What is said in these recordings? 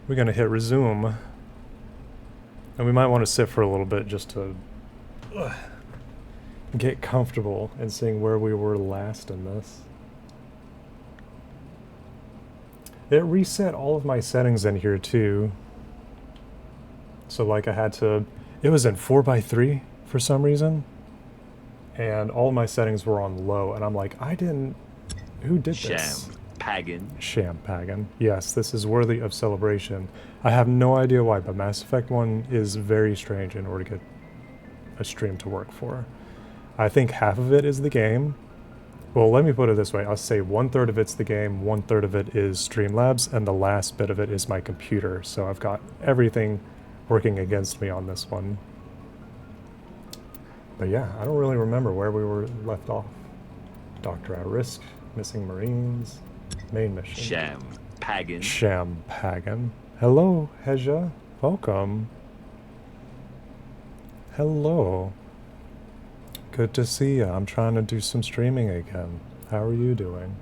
We're gonna hit resume. And we might want to sit for a little bit just to get comfortable and seeing where we were last in this. It reset all of my settings in here too. So like I had to, it was in 4:3 for some reason. And all my settings were on low. And I'm like, who did this? Sham Pagan. Yes, this is worthy of celebration. I have no idea why, but Mass Effect 1 is very strange in order to get a stream to work for. I think half of it is the game. Well, let me put it this way. I'll say 1/3 of it's the game, 1/3 of it is Streamlabs, and the last bit of it is my computer. So I've got everything working against me on this one. But yeah, I don't really remember where we were left off. Doctor at risk, missing Marines, main mission. Sham Pagan. Hello, Hezja. Welcome. Hello. Good to see ya. I'm trying to do some streaming again. How are you doing?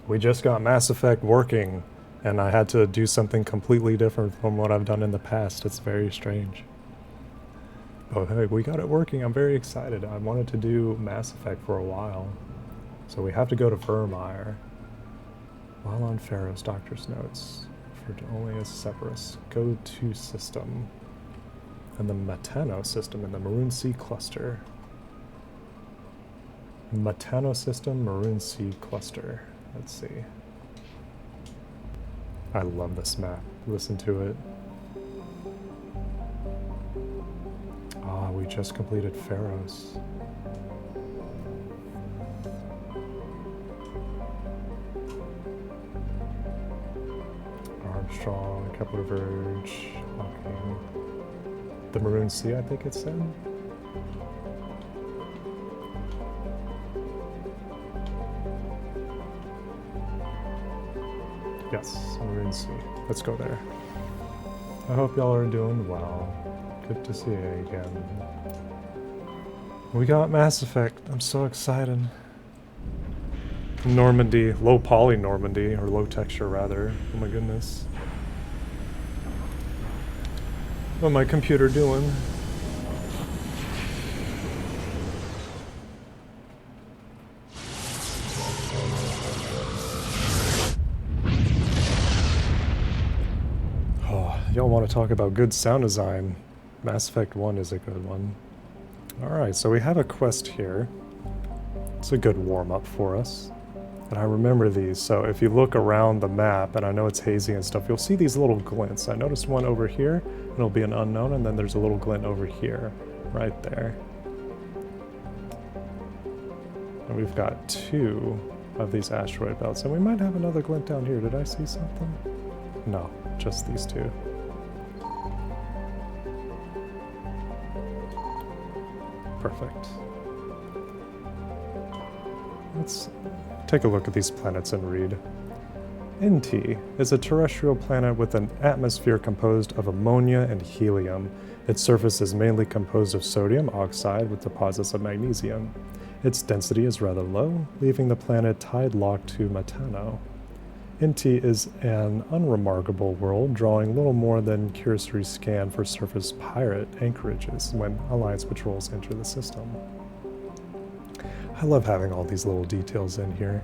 We just got Mass Effect working, and I had to do something completely different from what I've done in the past. It's very strange. Oh, hey, we got it working. I'm very excited. I wanted to do Mass Effect for a while. So we have to go to Vermeer. While on Pharaoh's doctor's notes. For only a Cerberus. Go to system. And the Matano system in the Maroon Sea cluster. Matano system, Maroon Sea cluster. Let's see. I love this map. Listen to it. Ah, we just completed Pharaoh's. Armstrong, Kepler Verge, Hawking. The Maroon Sea, I think it said. Yes, Maroon Sea. Let's go there. I hope y'all are doing well. Good to see you again. We got Mass Effect. I'm so excited. Normandy, low poly Normandy, or low texture rather. Oh my goodness. What my computer doing? Oh, y'all want to talk about good sound design? Mass Effect 1 is a good one. Alright, so we have a quest here. It's a good warm-up for us. And I remember these, so if you look around the map, and I know it's hazy and stuff, you'll see these little glints. I noticed one over here, it'll be an unknown, and then there's a little glint over here, right there. And we've got 2 of these asteroid belts, and we might have another glint down here. Did I see something? No, just these 2. Perfect. Let's take a look at these planets and read. NT is a terrestrial planet with an atmosphere composed of ammonia and helium. Its surface is mainly composed of sodium oxide with deposits of magnesium. Its density is rather low, leaving the planet tide-locked to Matano. NT is an unremarkable world, drawing little more than cursory scan for surface pirate anchorages when Alliance patrols enter the system. I love having all these little details in here.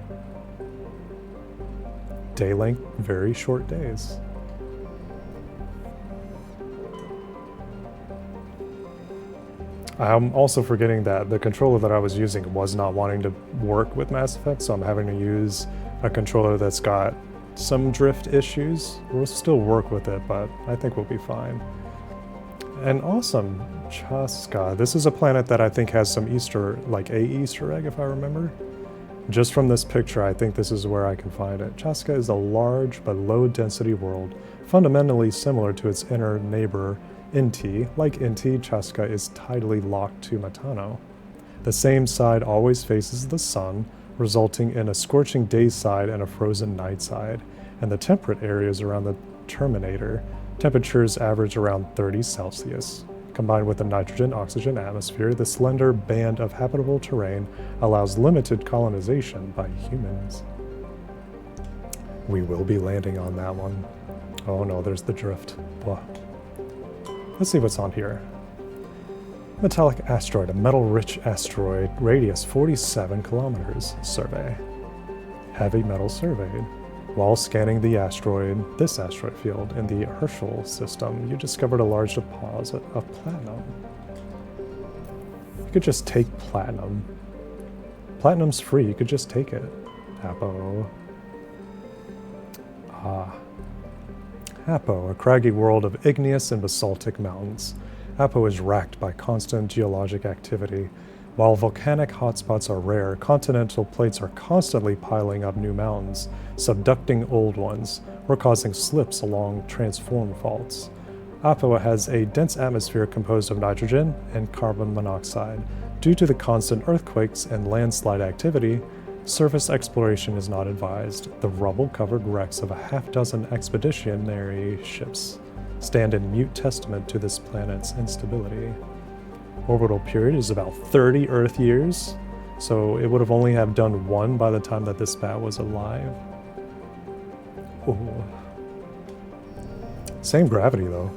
Day length, very short days. I'm also forgetting that the controller that I was using was not wanting to work with Mass Effect, so I'm having to use a controller that's got some drift issues. We'll still work with it, but I think we'll be fine. And awesome, Chaska. This is a planet that I think has some Easter egg, if I remember. Just from this picture, I think this is where I can find it. Chaska is a large but low-density world, fundamentally similar to its inner neighbor, NT. Like NT, Chaska is tidally locked to Matano. The same side always faces the sun, resulting in a scorching day side and a frozen night side, and the temperate areas around the terminator. Temperatures average around 30 Celsius. Combined with a nitrogen-oxygen atmosphere, the slender band of habitable terrain allows limited colonization by humans. We will be landing on that one. Oh no, there's the drift. Blah. Let's see what's on here. Metallic asteroid, a metal-rich asteroid, radius 47 kilometers. Survey. Heavy metal surveyed. While scanning the asteroid, this asteroid field in the Herschel system, you discovered a large deposit of platinum. You could just take platinum. Platinum's free, you could just take it. Apo. Apo, a craggy world of igneous and basaltic mountains. Apo is racked by constant geologic activity. While volcanic hotspots are rare, continental plates are constantly piling up new mountains, subducting old ones, or causing slips along transform faults. Apo has a dense atmosphere composed of nitrogen and carbon monoxide. Due to the constant earthquakes and landslide activity, surface exploration is not advised. The rubble-covered wrecks of a half-dozen expeditionary ships stand in mute testament to this planet's instability. Orbital period is about 30 Earth years, so it would have only have done one by the time that this bat was alive. Ooh. Same gravity though.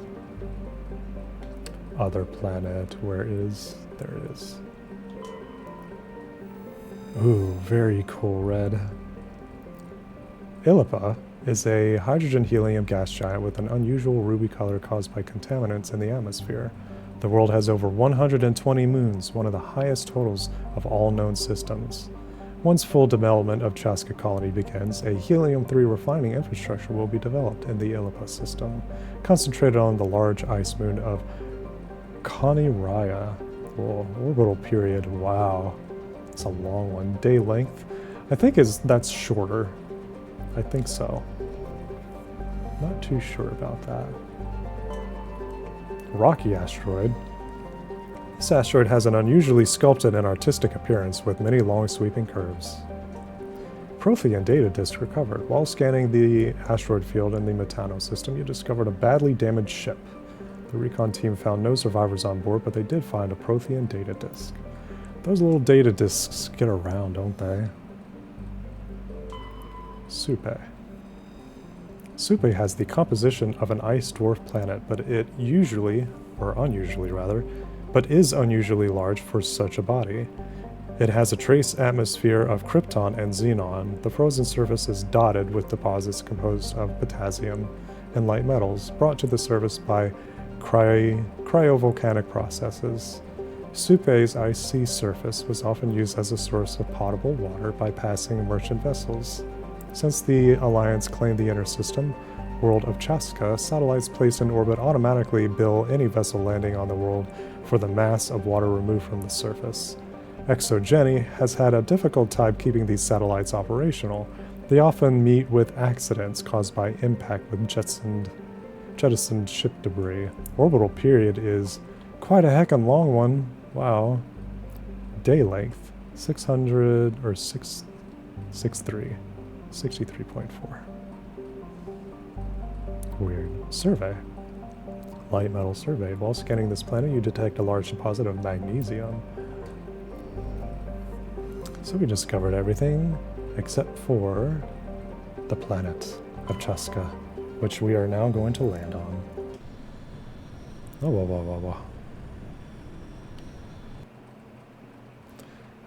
Other planet, where is? There it is. Ooh, very cool red. Illapa is a hydrogen-helium gas giant with an unusual ruby color caused by contaminants in the atmosphere. The world has over 120 moons, one of the highest totals of all known systems. Once full development of Chaska colony begins, a helium-3 refining infrastructure will be developed in the Illapa system, concentrated on the large ice moon of Coniraya. Whoa, orbital period, wow. It's a long one. Day length, I think that's shorter. I think so. Not too sure about that. Rocky asteroid. This asteroid has an unusually sculpted and artistic appearance with many long sweeping curves. Prothean data disk recovered. While scanning the asteroid field in the Metano system, you discovered a badly damaged ship. The recon team found no survivors on board, but they did find a Prothean data disk. Those little data disks get around, don't they? Supe. Supe has the composition of an ice dwarf planet, but it usually, or unusually rather, but is unusually large for such a body. It has a trace atmosphere of krypton and xenon. The frozen surface is dotted with deposits composed of potassium and light metals, brought to the surface by cryovolcanic processes. Supe's icy surface was often used as a source of potable water by passing merchant vessels. Since the Alliance claimed the inner system world of Chaska, satellites placed in orbit automatically bill any vessel landing on the world for the mass of water removed from the surface. ExoGeni has had a difficult time keeping these satellites operational. They often meet with accidents caused by impact with jettisoned ship debris. Orbital period is quite a heckin' long one. Wow. Day length, 600 or 663. 63.4. Weird. Survey. Light metal survey. While scanning this planet, you detect a large deposit of magnesium. So we discovered everything except for the planet of Chaska, which we are now going to land on. Oh, whoa, whoa, whoa, whoa.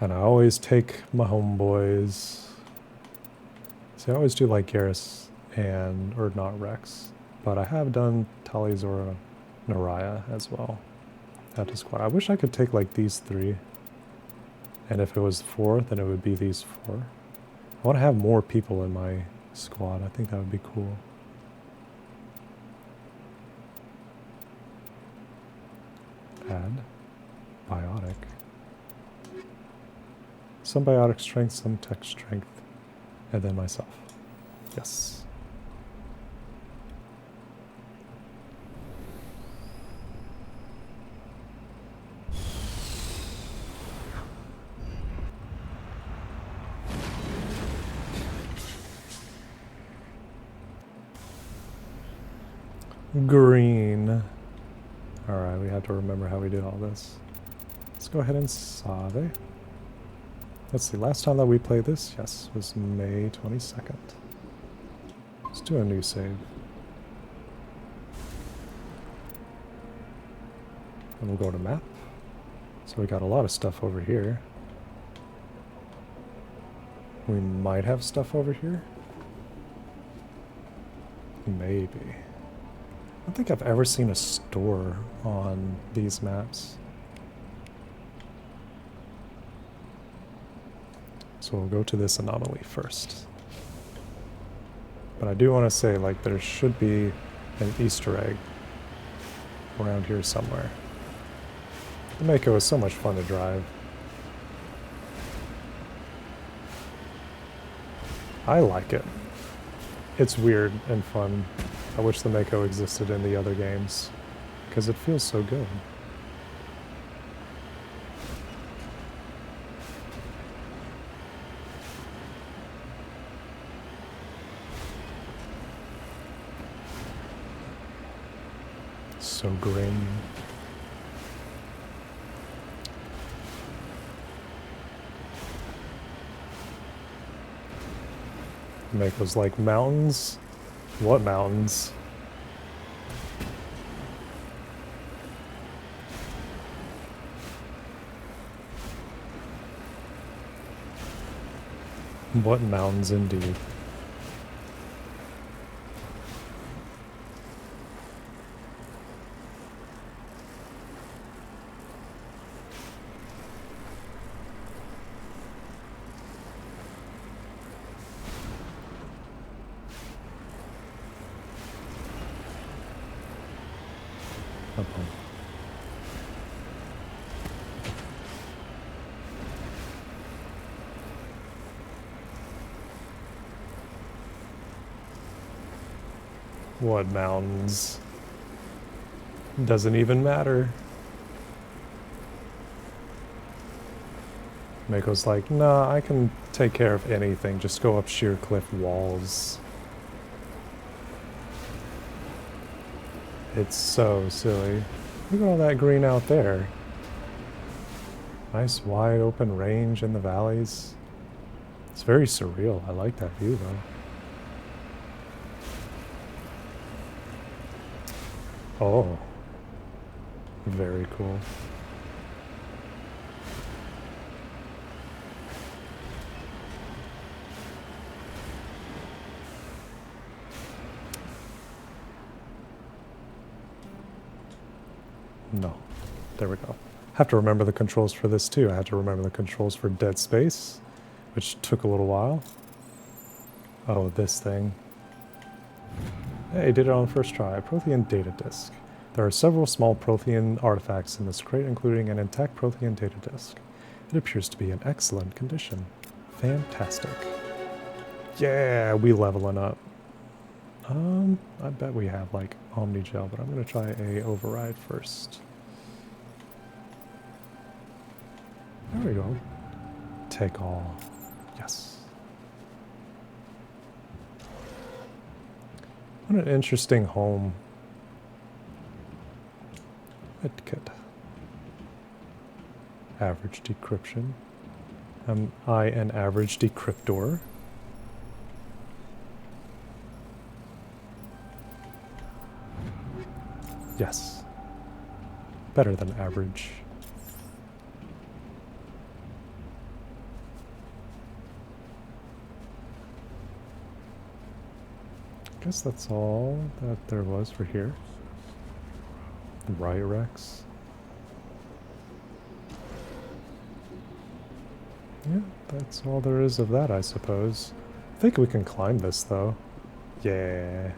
And I always take my homeboys. See, I always do like Garrus or not Rex, but I have done Talizora Naraya as well. That is squad. I wish I could take like these three. And if it was 4, then it would be these 4. I want to have more people in my squad. I think that would be cool. Add. Biotic. Some biotic strength, some tech strength. And then myself. Yes. Green. Alright, we have to remember how we did all this. Let's go ahead and save. Let's see, last time that we played this, yes, was May 22nd. Let's do a new save. And we'll go to map. So we got a lot of stuff over here. We might have stuff over here. Maybe. I don't think I've ever seen a store on these maps. So we'll go to this anomaly first. But I do want to say, like, there should be an Easter egg around here somewhere. The Mako is so much fun to drive. I like it. It's weird and fun. I wish the Mako existed in the other games, because it feels so good. So green. Mako's like, mountains? What mountains? What mountains indeed. What mountains? Doesn't even matter. Mako's like, nah, I can take care of anything. Just go up sheer cliff walls. It's so silly. Look at all that green out there. Nice wide open range in the valleys. It's very surreal. I like that view though. Oh. Very cool. No. There we go. Have to remember the controls for this too. I had to remember the controls for Dead Space, which took a little while. Oh, this thing. Hey, did it on the first try. Prothean data disk. There are several small Prothean artifacts in this crate, including an intact Prothean data disk. It appears to be in excellent condition. Fantastic. Yeah, we leveling up. I bet we have like Omni Gel, but I'm gonna try a override first. There we go. Take all. Yes. What an interesting home. Medkit. Average decryption. Am I an average decryptor? Yes. Better than average. I guess that's all that there was for here. Right, Rex? Yeah, that's all there is of that, I suppose. I think we can climb this, though. Yeah.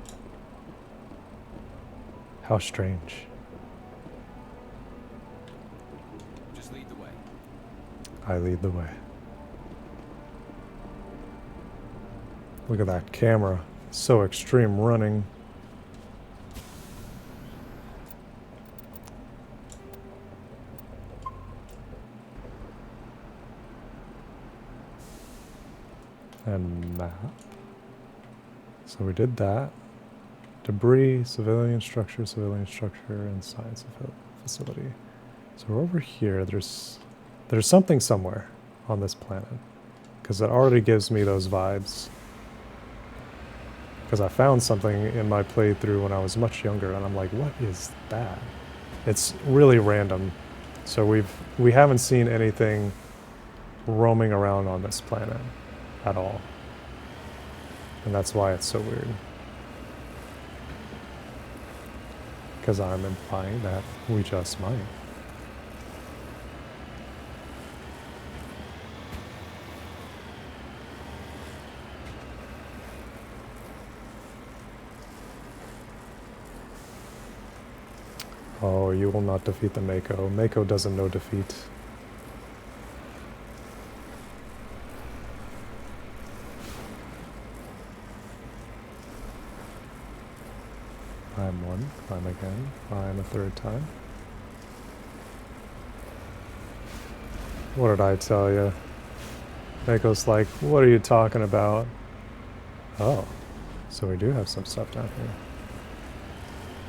How strange. Just lead the way. I lead the way. Look at that camera. So extreme running. And map. So we did that. Debris, civilian structure, and science facility. So we're over here. There's something somewhere on this planet. Because it already gives me those vibes. Because I found something in my playthrough when I was much younger, and I'm like, what is that? It's really random. So we haven't seen anything roaming around on this planet at all. And that's why it's so weird. Because I'm implying that we just might. Oh, you will not defeat the Mako. Mako doesn't know defeat. Climb one, climb again, climb a third time. What did I tell you? Mako's like, what are you talking about? Oh, so we do have some stuff down here.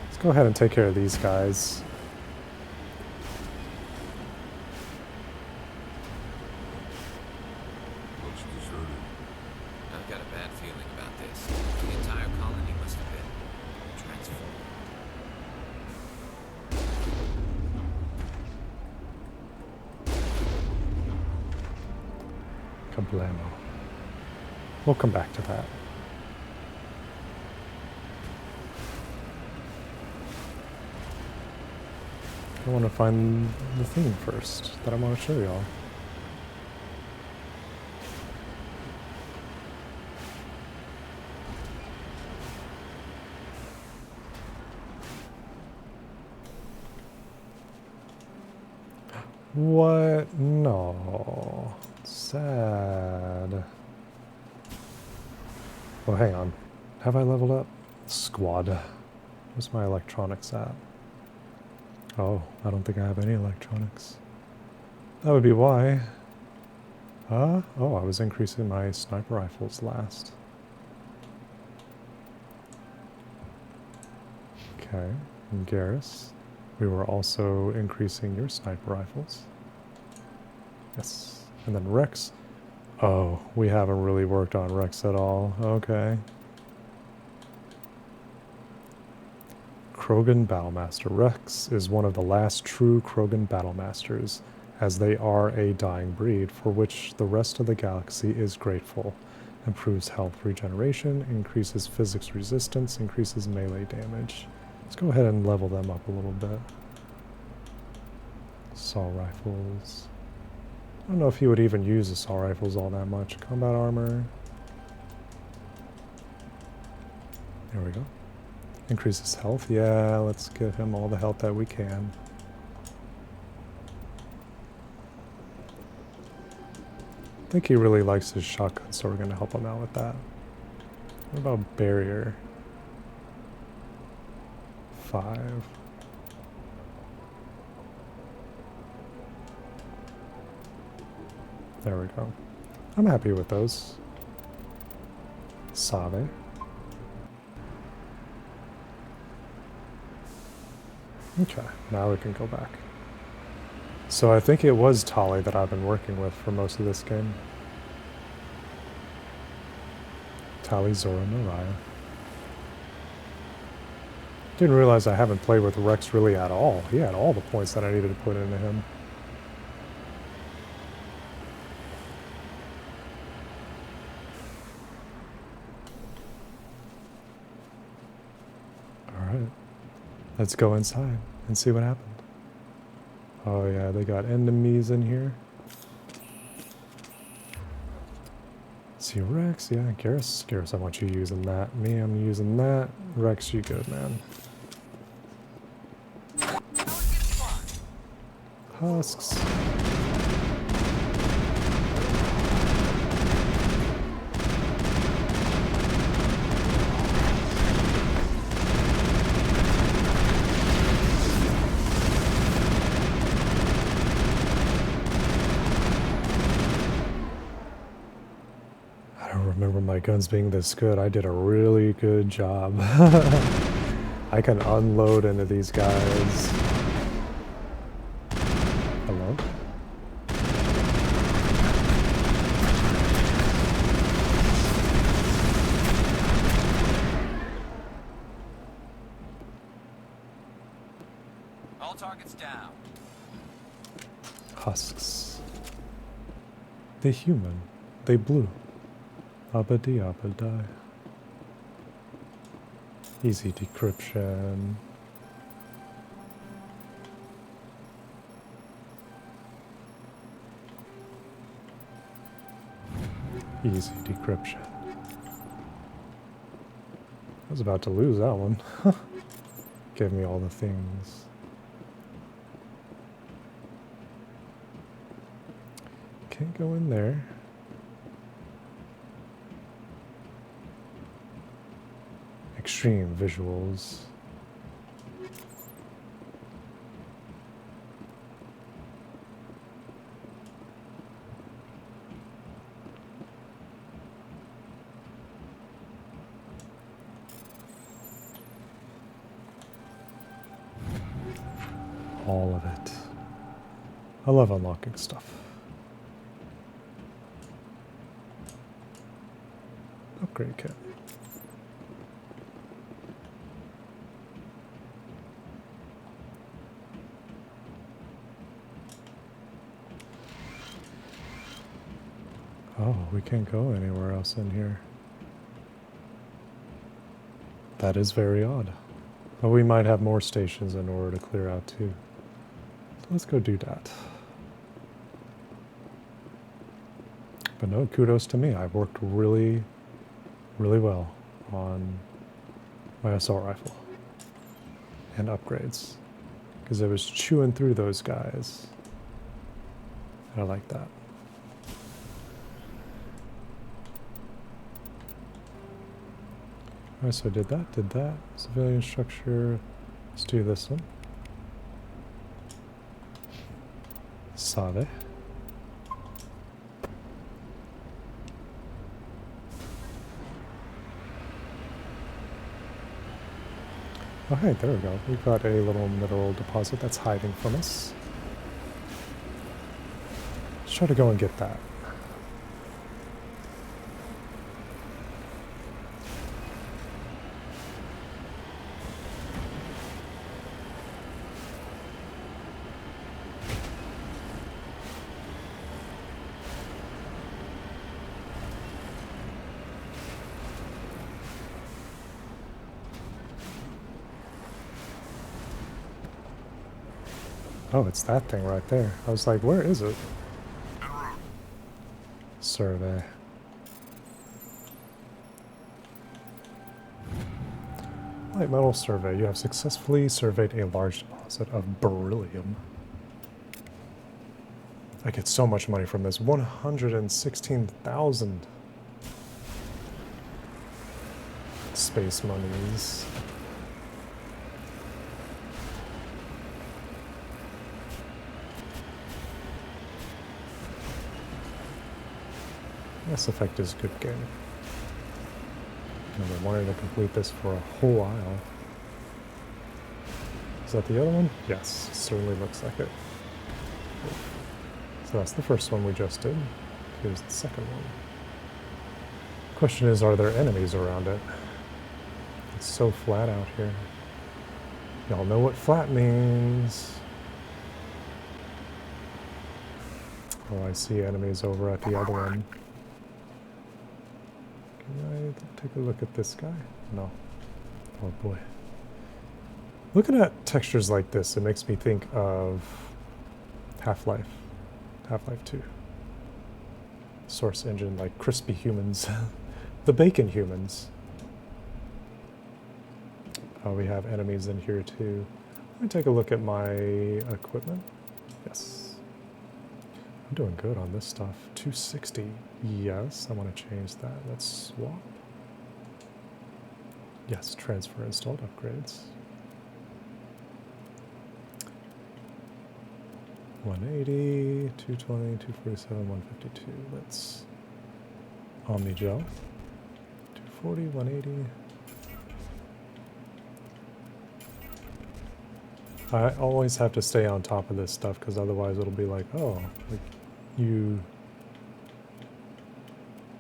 Let's go ahead and take care of these guys. Looks deserted. I've got a bad feeling about this. The entire colony must have been transformed. Kablamo. We'll come back to that. I want to find the thing first that I want to show y'all. What? No. Sad. Oh, hang on. Have I leveled up? Squad. Where's my electronics at? Oh, I don't think I have any electronics. That would be why. Oh, I was increasing my sniper rifles last. Okay, and Garrus, we were also increasing your sniper rifles. Yes, and then Rex. Oh, we haven't really worked on Rex at all. Okay. Krogan Battlemaster. Rex is one of the last true Krogan Battlemasters, as they are a dying breed for which the rest of the galaxy is grateful. Improves health regeneration, increases physics resistance, increases melee damage. Let's go ahead and level them up a little bit. Assault rifles. I don't know if he would even use assault rifles all that much. Combat armor. There we go. Increases health. Yeah, let's give him all the health that we can. I think he really likes his shotgun, so we're going to help him out with that. What about barrier? 5. There we go. I'm happy with those. Save. Okay, now we can go back. So I think it was Tali that I've been working with for most of this game. Tali, Zora, Mariah. Didn't realize I haven't played with Rex really at all. He had all the points that I needed to put into him. Alright. Let's go inside and see what happened. Oh yeah, they got enemies in here. See Rex, yeah, Garrus, I want you using that. Me, I'm using that. Rex, you good, man. Husks. I don't remember my guns being this good. I did a really good job. I can unload into these guys. Hello? All targets down. Husks. They human. They blue. Abadi abadai. Easy decryption. Easy decryption. I was about to lose that one. Give me all the things. Can't go in there. Extreme visuals. All of it. I love unlocking stuff. Upgrade kit. Oh, we can't go anywhere else in here. That is very odd. But we might have more stations in order to clear out too. So let's go do that. But no, kudos to me. I've worked really, really well on my assault rifle and upgrades. Because I was chewing through those guys. And I like that. Alright, so I did that. Civilian structure. Let's do this one. Save. Oh hey, there we go. We've got a little mineral deposit that's hiding from us. Let's try to go and get that. Oh, it's that thing right there. I was like, where is it? Survey. Light metal survey. You have successfully surveyed a large deposit of beryllium. I get so much money from this. 116,000 space monies. Mass Effect is a good game. I've been wanting to complete this for a whole while. Is that the other one? Yes, certainly looks like it. So that's the first one we just did. Here's the second one. Question is, are there enemies around it? It's so flat out here. Y'all know what flat means. Oh, I see enemies over at the other one. Can I take a look at this guy? No. Oh boy. Looking at textures like this, it makes me think of Half-Life. Half-Life 2. Source engine, like crispy humans. The bacon humans. Oh, we have enemies in here too. Let me take a look at my equipment. Yes. I'm doing good on this stuff. 260. Yes, I want to change that. Let's swap. Yes, transfer installed upgrades. 180, 220, 247, 152. Let's Omni-Gel. 240, 180. I always have to stay on top of this stuff because otherwise it'll be like, oh, like you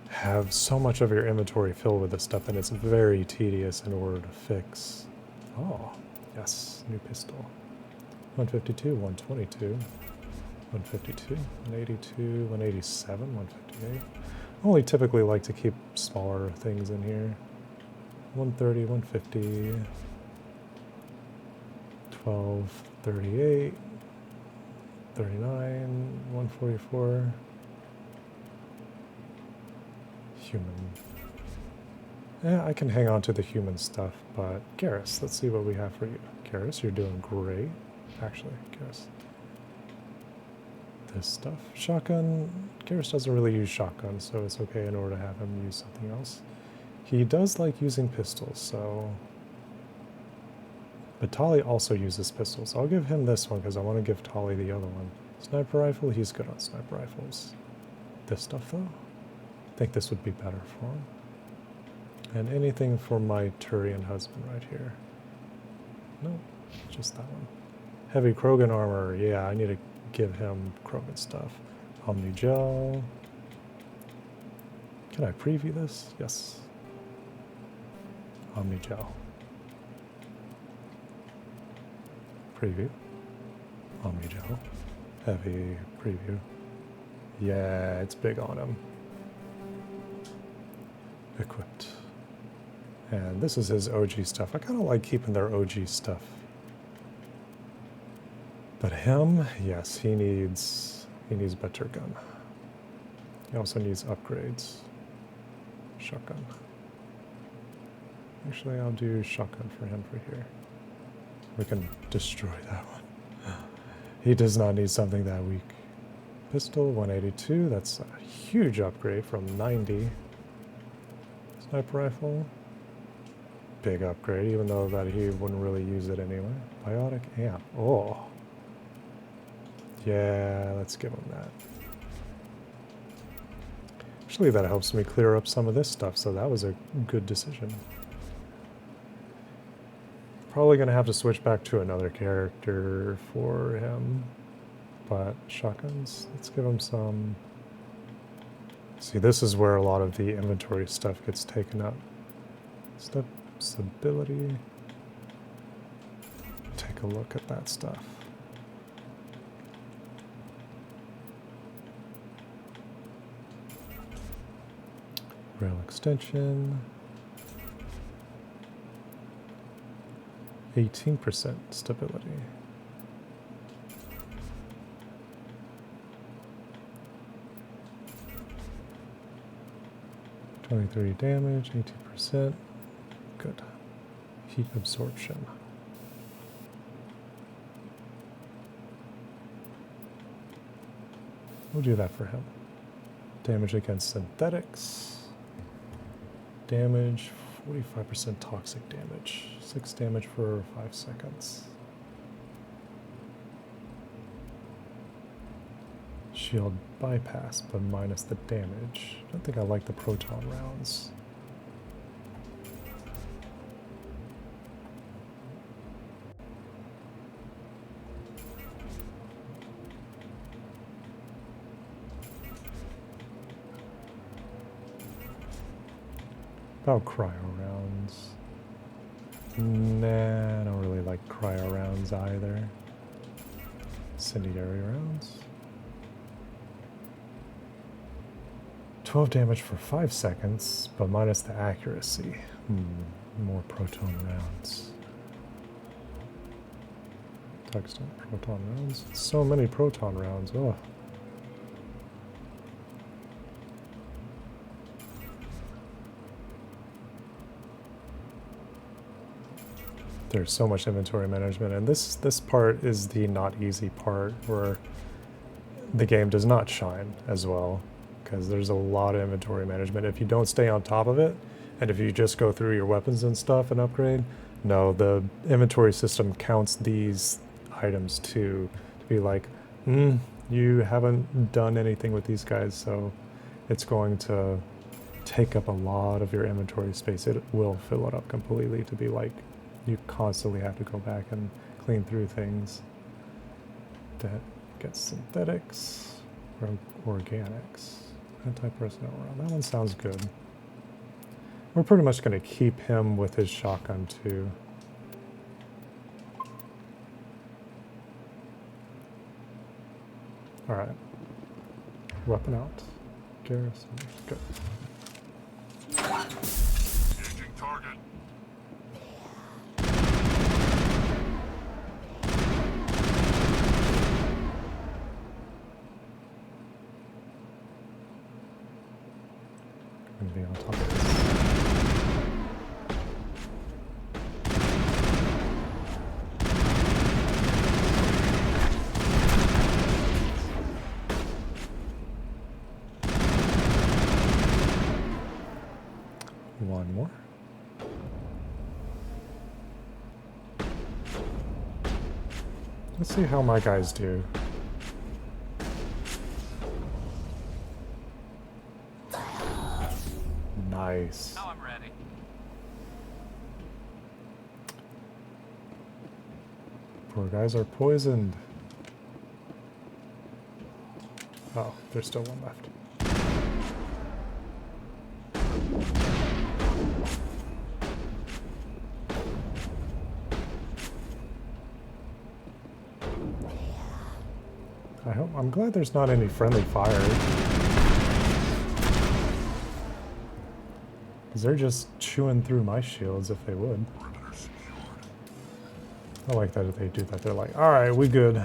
have so much of your inventory filled with this stuff and it's very tedious in order to fix. Oh, yes, new pistol. 152, 122, 152, 182, 187, 158. I only typically like to keep smaller things in here. 130, 150, 12, 38, 39, 144. Human. Yeah, I can hang on to the human stuff, but Garrus, let's see what we have for you. Garrus, you're doing great. Actually, Garrus. This stuff. Shotgun. Garrus doesn't really use shotgun, so it's okay in order to have him use something else. He does like using pistols, so... But Tali also uses pistols. I'll give him this one because I want to give Tali the other one. Sniper rifle, he's good on sniper rifles. This stuff, though? I think this would be better for him. And anything for my Turian husband right here. No, just that one. Heavy Krogan armor. Yeah, I need to give him Krogan stuff. Omni Gel. Can I preview this? Yes. Omni Gel. Preview. Omni Gel. Heavy preview. Yeah, it's big on him. Equipped. And this is his OG stuff. I kind of like keeping their OG stuff. But him, yes, he needs better gun. He also needs upgrades. Shotgun. Actually, I'll do shotgun for him for here. We can destroy that one. He does not need something that weak. Pistol, 182. That's a huge upgrade from 90. Sniper rifle. Big upgrade, even though that he wouldn't really use it anyway. Biotic amp. Oh. Yeah, let's give him that. Actually, that helps me clear up some of this stuff, so that was a good decision. Probably going to have to switch back to another character for him. But shotguns, let's give him some... See, this is where a lot of the inventory stuff gets taken up. Stability. Take a look at that stuff. Rail extension. 18% stability. 23 damage, 18%. Good. Heat absorption. We'll do that for him. Damage against synthetics. Damage, 45% toxic damage. 6 damage for 5 seconds. Shield bypass, but minus the damage. I don't think I like the proton rounds. About cryo rounds. Nah, I don't really like cryo rounds either. Incendiary rounds. 12 damage for 5 seconds, but minus the accuracy. More proton rounds. Tungsten proton rounds. So many proton rounds. Oh. There's so much inventory management, and this part is the not easy part where the game does not shine as well, because there's a lot of inventory management. If you don't stay on top of it, and if you just go through your weapons and stuff and upgrade, no, the inventory system counts these items too, to be like, you haven't done anything with these guys, so it's going to take up a lot of your inventory space. It will fill it up completely to be like, you constantly have to go back and clean through things. That gets synthetics or organics. Anti-personnel round. That one sounds good. We're pretty much going to keep him with his shotgun too. Alright. Weapon out. Garrison. Go. Engaging target. Gonna be on top of this. One more. Let's see how my guys do. Nice. Now I'm ready. Poor guys are poisoned. Oh, there's still one left. I'm glad there's not any friendly fire. Because they're just chewing through my shields if they would. I like that if they do that. They're like, alright, we good.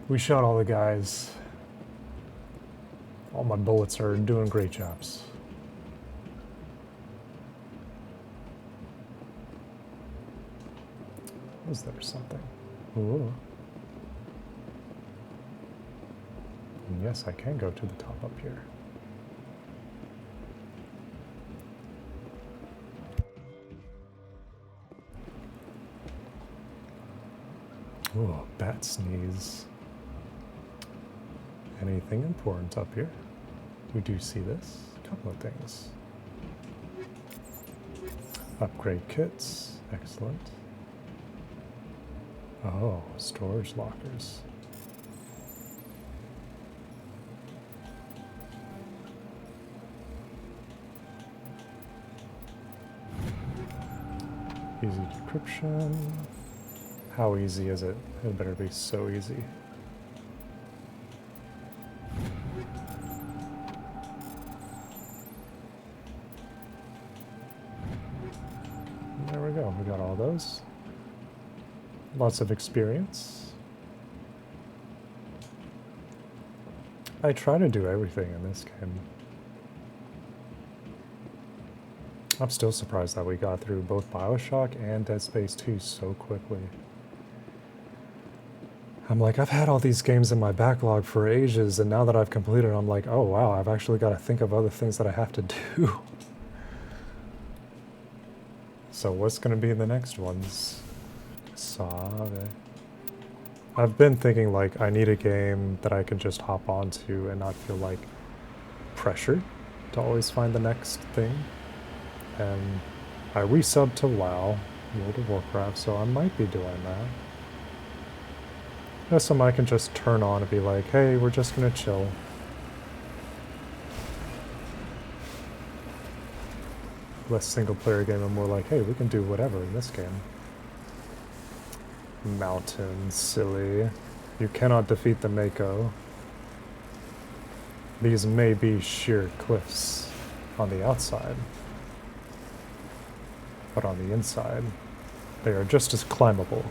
We shot all the guys. All my bullets are doing great jobs. Was there something? Ooh. And yes, I can go to the top up here. Ooh, bat sneeze. Anything important up here? We do see this. A couple of things. Upgrade kits. Excellent. Oh, storage lockers. Easy decryption. How easy is it? It better be so easy. There we go. We got all those. Lots of experience. I try to do everything in this game. I'm still surprised that we got through both BioShock and Dead Space 2 so quickly. I'm like, I've had all these games in my backlog for ages, and now that I've completed I'm like, oh wow, I've actually got to think of other things that I have to do. So what's going to be the next ones? Save. I've been thinking like I need a game that I can just hop onto and not feel like pressured to always find the next thing. And I resubbed to WoW, World of Warcraft, so I might be doing that. That's something I can just turn on and be like, hey, we're just gonna chill. Less single player game and more like, hey, we can do whatever in this game. Mountain, silly. You cannot defeat the Mako. These may be sheer cliffs on the outside, but on the inside, they are just as climbable.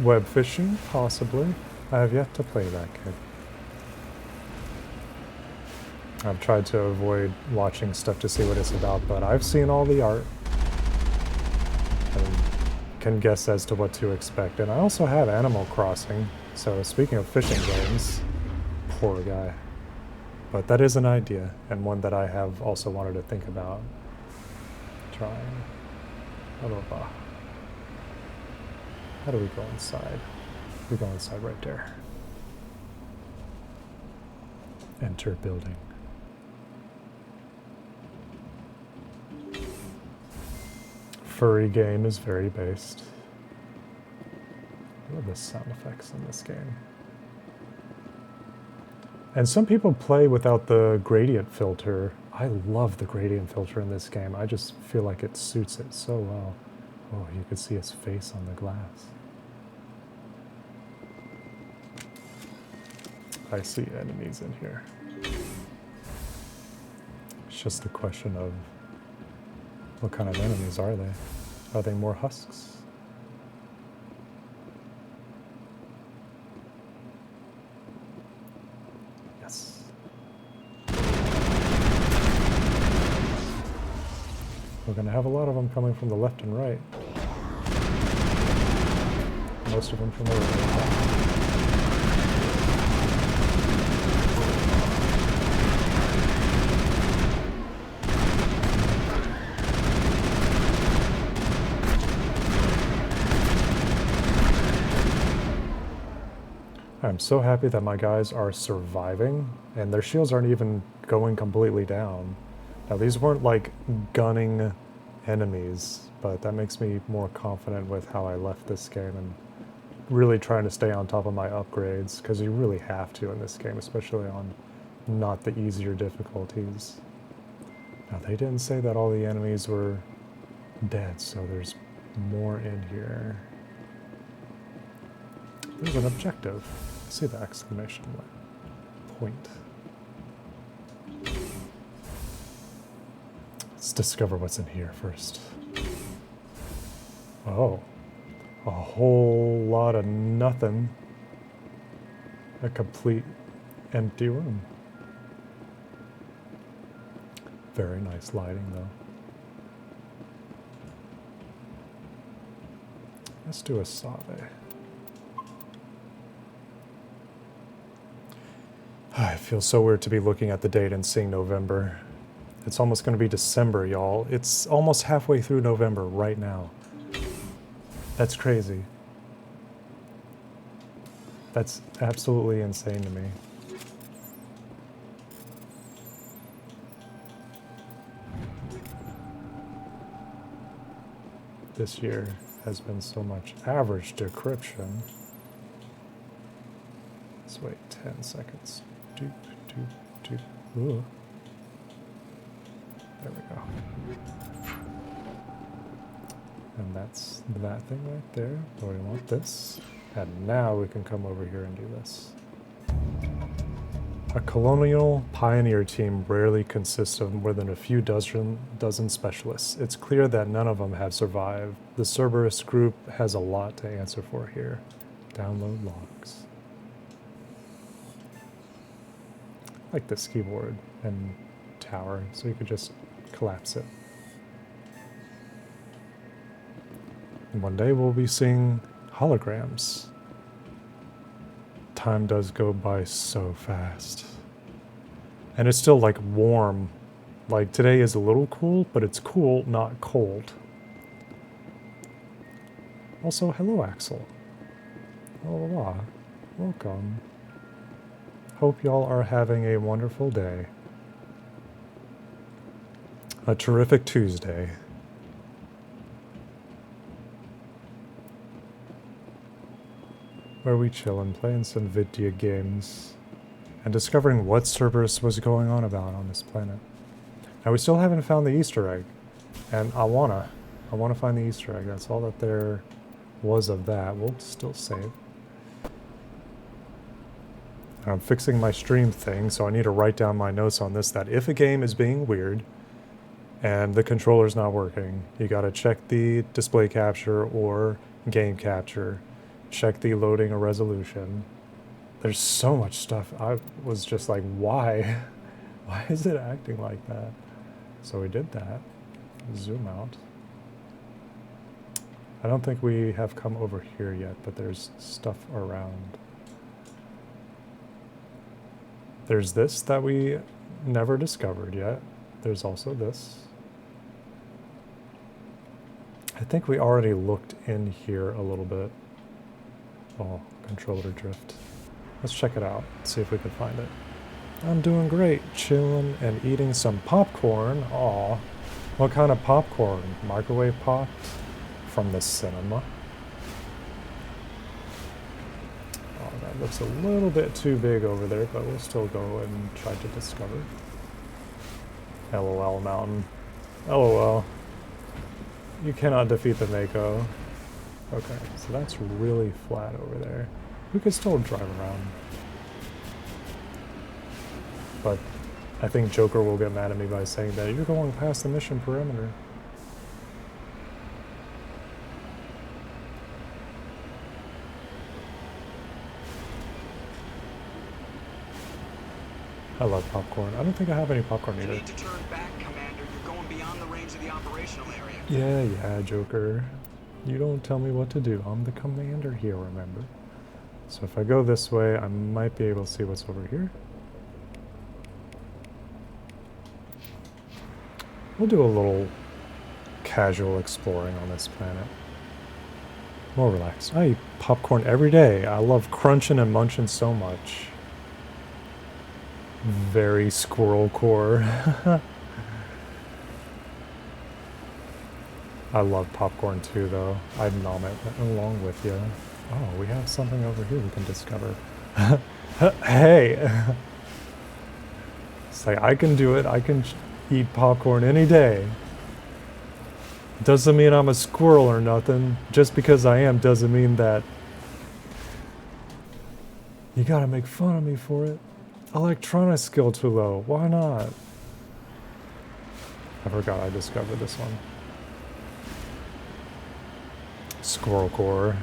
Web fishing, possibly. I have yet to play that game. I've tried to avoid watching stuff to see what it's about, but I've seen all the art and can guess as to what to expect. And I also have Animal Crossing, so speaking of fishing games, poor guy. But that is an idea, and one that I have also wanted to think about trying. Blah, blah, blah. How do we go inside? We go inside right there. Enter building. Furry game is very based. I love the sound effects in this game. And some people play without the gradient filter. I love the gradient filter in this game. I just feel like it suits it so well. Oh, you can see his face on the glass. I see enemies in here. It's just a question of what kind of enemies are they? Are they more husks? Yes. We're going to have a lot of them coming from the left and right. Most of them from the right. I'm so happy that my guys are surviving, and their shields aren't even going completely down. Now, these weren't like gunning enemies, but that makes me more confident with how I left this game and really trying to stay on top of my upgrades, because you really have to in this game, especially on not the easier difficulties. Now, they didn't say that all the enemies were dead, so there's more in here. There's an objective. I see the exclamation point. Let's discover what's in here first. Oh, a whole lot of nothing. A complete empty room. Very nice lighting, though. Let's do a Save. It feels so weird to be looking at the date and seeing November. It's almost going to be December, y'all. It's almost halfway through November right now. That's crazy. That's absolutely insane to me. This year has been so much average decryption. Let's wait 10 seconds. Doop, doop, doop. Ooh. There we go. And that's that thing right there. Do we want this? And now we can come over here and do this. A colonial pioneer team rarely consists of more than a few dozen specialists. It's clear that none of them have survived. The Cerberus group has a lot to answer for here. Download logs. I like this keyboard and tower, so you could just collapse it. And one day we'll be seeing holograms. Time does go by so fast. And it's still like warm. Like today is a little cool, but it's cool, not cold. Also, hello Axel. Hola. Welcome. Hope y'all are having a wonderful day. A terrific Tuesday. Where we chillin', playing some video games, and discovering what Cerberus was going on about on this planet. Now we still haven't found the Easter egg, and I wanna find the Easter egg. That's all that there was of that. We'll still save. I'm fixing my stream thing, so I need to write down my notes on this, that if a game is being weird and the controller's not working, you gotta check the display capture or game capture, check the loading or resolution. There's so much stuff. I was just like, why? Why is it acting like that? So we did that. Zoom out. I don't think we have come over here yet, but there's stuff around. There's this that we never discovered yet. There's also this. I think we already looked in here a little bit. Oh, controller drift. Let's check it out, see if we can find it. I'm doing great, chilling and eating some popcorn. Aw, what kind of popcorn? Microwave popped from the cinema. Oh, that looks a little bit too big over there, but we'll still go and try to discover. LOL mountain. LOL. You cannot defeat the Mako. Okay, so that's really flat over there. We could still drive around. But I think Joker will get mad at me by saying that you're going past the mission perimeter. I love popcorn. I don't think I have any popcorn You either. need to turn back, Commander. You're going beyond the range of the operational area. Yeah, Joker. You don't tell me what to do. I'm the commander here, remember? So if I go this way, I might be able to see what's over here. We'll do a little casual exploring on this planet. More relaxed. I eat popcorn every day. I love crunching and munching so much. Very squirrel core. I love popcorn too, though. I'd nom it along with you. Oh, we have something over here we can discover. Hey! It's like, I can do it. I can eat popcorn any day. Doesn't mean I'm a squirrel or nothing. Just because I am doesn't mean that you gotta make fun of me for it. Electronics skill too low. Why not? I forgot I discovered this one. Squirrel core.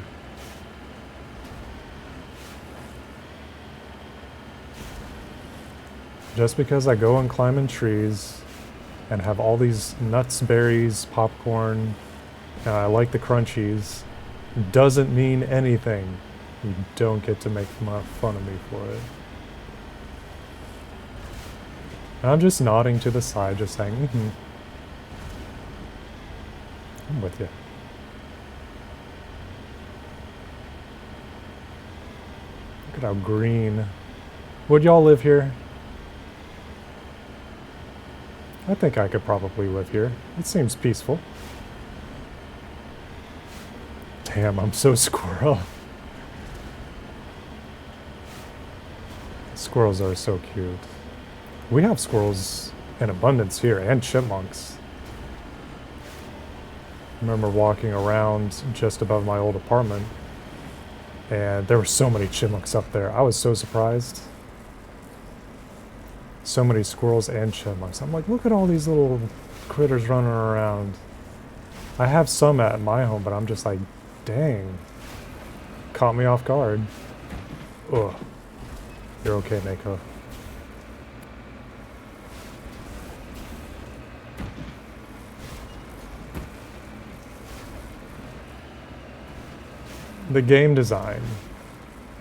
Just because I go and climb in trees and have all these nuts, berries, popcorn, and I like the crunchies, doesn't mean anything. You don't get to make fun of me for it. And I'm just nodding to the side, just saying, mm-hmm. I'm with you. Look at how green. Would y'all live here? I think I could probably live here. It seems peaceful. Damn, I'm so squirrel. Squirrels are so cute. We have squirrels in abundance here, and chipmunks. I remember walking around just above my old apartment, and there were so many chipmunks up there. I was so surprised. So many squirrels and chipmunks. I'm like, look at all these little critters running around. I have some at my home, but I'm just like, dang. Caught me off guard. Ugh. You're okay, Mako. The game design.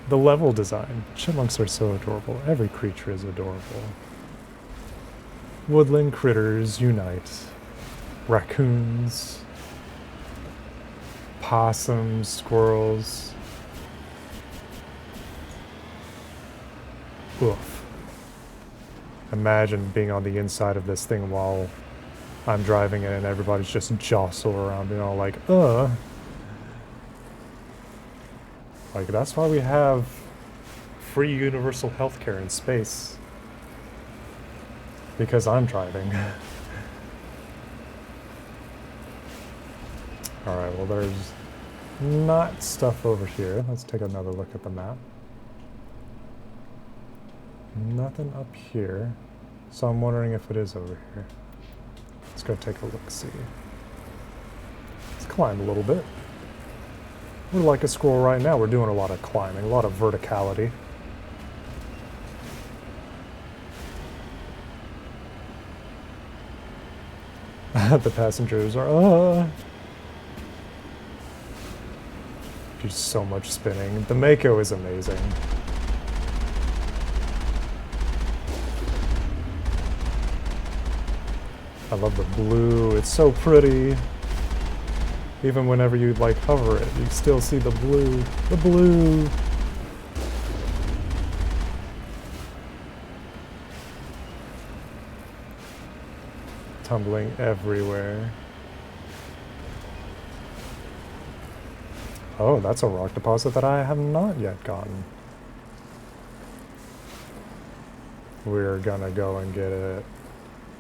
The level design. Chipmunks are so adorable. Every creature is adorable. Woodland critters unite. Raccoons. Possums, squirrels. Oof. Imagine being on the inside of this thing while I'm driving it and everybody's just jostle around, you know, like, Like, that's why we have free universal healthcare in space. Because I'm driving. Alright, well there's not stuff over here. Let's take another look at the map. Nothing up here. So I'm wondering if it is over here. Let's go take a look-see. Let's climb a little bit. We're like a squirrel right now. We're doing a lot of climbing, a lot of verticality. The passengers are, There's so much spinning. The Mako is amazing. I love the blue. It's so pretty. Even whenever you like hover it, you still see the blue. The blue. Tumbling everywhere. Oh, that's a rock deposit that I have not yet gotten. We're gonna go and get it.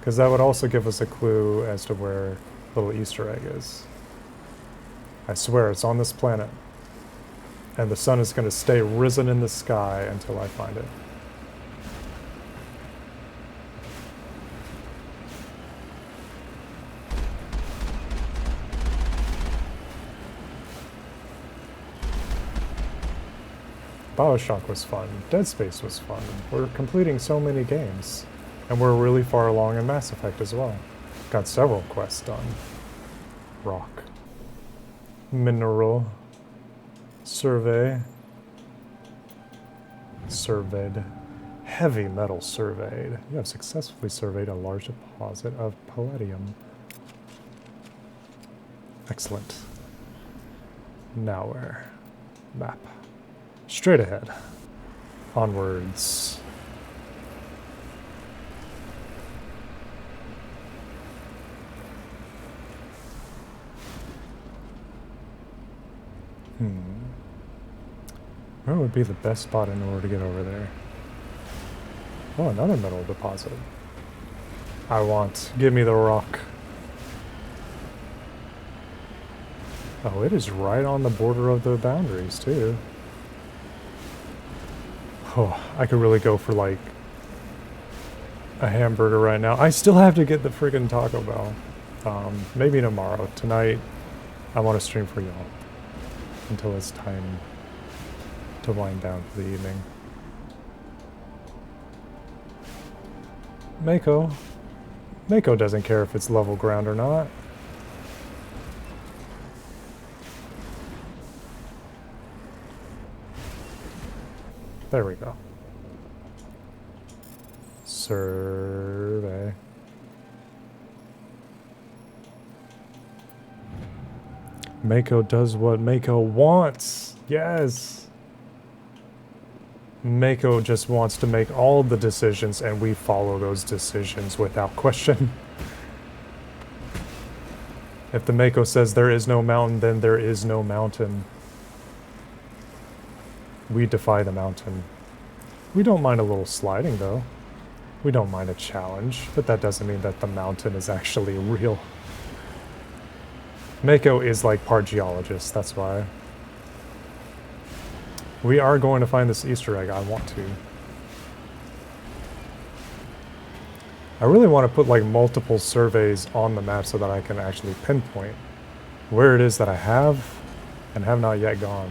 Because that would also give us a clue as to where the little Easter egg is. I swear it's on this planet. And the sun is going to stay risen in the sky until I find it. BioShock was fun. Dead Space was fun. We're completing so many games. And we're really far along in Mass Effect as well. Got several quests done. Rock. Mineral. Survey. Surveyed. Heavy metal surveyed. You have successfully surveyed a large deposit of palladium. Excellent. Now where? Map. Straight ahead. Onwards. Where would be the best spot in order to get over there? Oh, another metal deposit. I want. Give me the rock. Oh, it is right on the border of the boundaries, too. Oh, I could really go for, like, a hamburger right now. I still have to get the friggin' Taco Bell. Maybe tomorrow. Tonight, I want to stream for y'all. Until it's time to wind down for the evening. Mako. Mako doesn't care if it's level ground or not. There we go. Survey. Mako does what Mako wants. Yes. Mako just wants to make all the decisions and we follow those decisions without question. If the Mako says there is no mountain, then there is no mountain. We defy the mountain. We don't mind a little sliding though. We don't mind a challenge, but that doesn't mean that the mountain is actually real. Mako is like part geologist, that's why. We are going to find this Easter egg, I want to. I really want to put like multiple surveys on the map so that I can actually pinpoint where it is that I have and have not yet gone.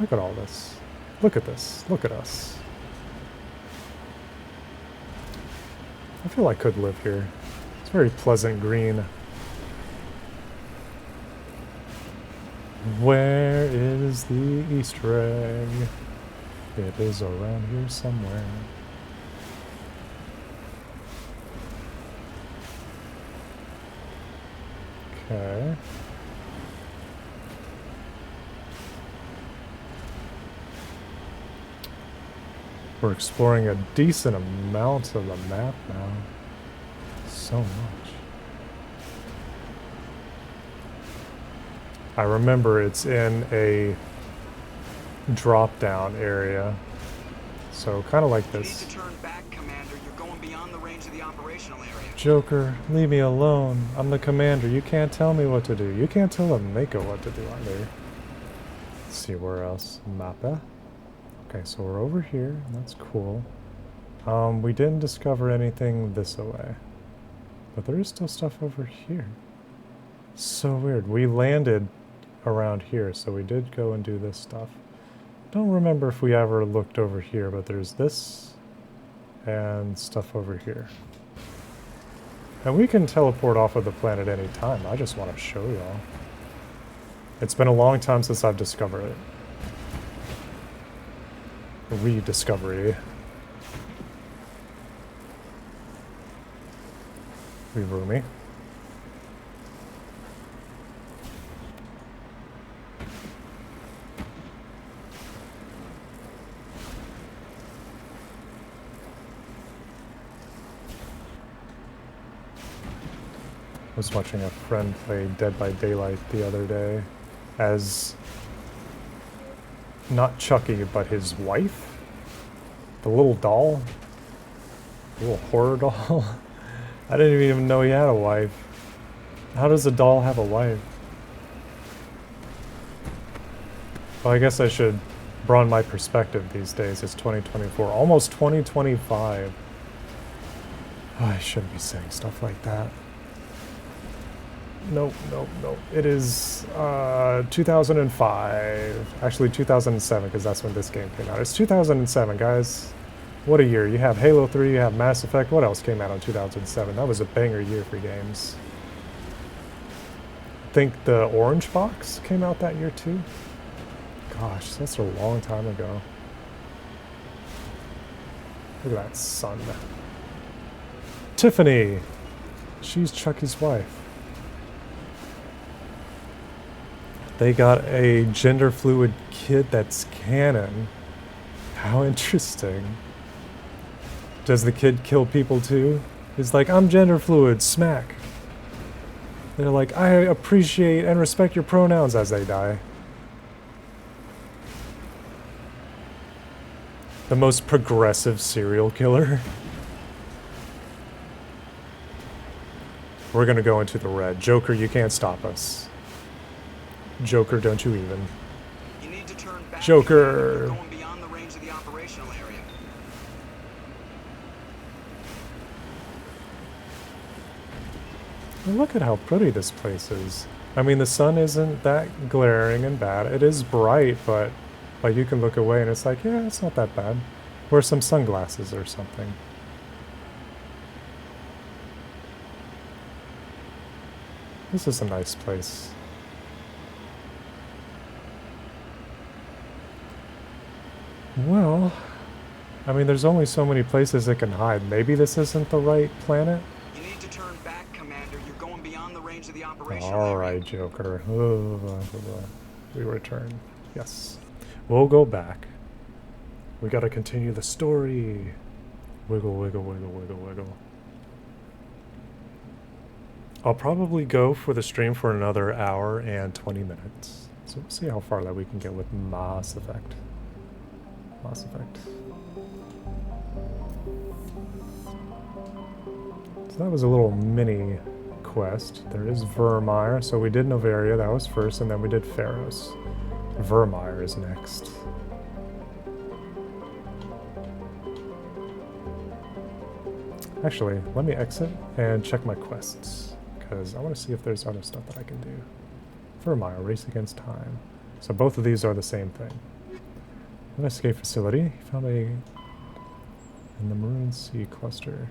Look at all this. Look at this. Look at us. I feel I could live here. It's very pleasant green. Where is the Easter egg? It is around here somewhere. Okay. We're exploring a decent amount of the map now. So much. I remember it's in a drop-down area. So kind of like this. You need to turn back, Commander. You're going beyond the range of the operational area. Joker, leave me alone. I'm the commander. You can't tell me what to do. You can't tell a Mako what to do either. Let's see where else. Mappa. Okay, so we're over here. That's cool. We didn't discover anything this way. But there is still stuff over here. So weird. We landed around here, so we did go and do this stuff. Don't remember if we ever looked over here, but there's this and stuff over here. And we can teleport off of the planet any time. I just want to show y'all. It's been a long time since I've discovered it. Rediscovery. Roomy. I was watching a friend play Dead by Daylight the other day as not Chucky, but his wife? The little doll? The little horror doll? I didn't even know he had a wife. How does a doll have a wife? Well, I guess I should broaden my perspective these days. It's 2024, almost 2025. Oh, I shouldn't be saying stuff like that. Nope, nope, nope. It is 2005. Actually, 2007, because that's when this game came out. It's 2007, guys. What a year. You have Halo 3, you have Mass Effect. What else came out in 2007? That was a banger year for games. I think the Orange Box came out that year too. Gosh, that's a long time ago. Look at that sun. Tiffany! She's Chucky's wife. They got a gender fluid kid that's canon. How interesting. Does the kid kill people too? He's like, I'm gender fluid, smack. They're like, I appreciate and respect your pronouns as they die. The most progressive serial killer. We're gonna go into the red. Joker, you can't stop us. Joker, don't you even. You need to turn back. Joker. You're going beyond the range of the operational area. Look at how pretty this place is. I mean, the sun isn't that glaring and bad. It is bright, but like you can look away and it's like, yeah, it's not that bad. Wear some sunglasses or something. This is a nice place. Well, I mean, there's only so many places it can hide. Maybe this isn't the right planet? You need to turn back, Commander. You're going beyond the range of the operational area. Alright, Joker. We return. Yes. We'll go back. We gotta continue the story. Wiggle, wiggle, wiggle, wiggle, wiggle. I'll probably go for the stream for another hour and 20 minutes. So we'll see how far that we can get with Mass Effect. Mass Effect. So that was a little mini quest. There is Vermeer. So we did Novaria, that was first, and then we did Pharos. Vermeer is next. Actually, let me exit and check my quests, because I want to see if there's other stuff that I can do. Vermeer, race against time. So both of these are the same thing. Investigate facility. Found a in the Maroon Sea cluster.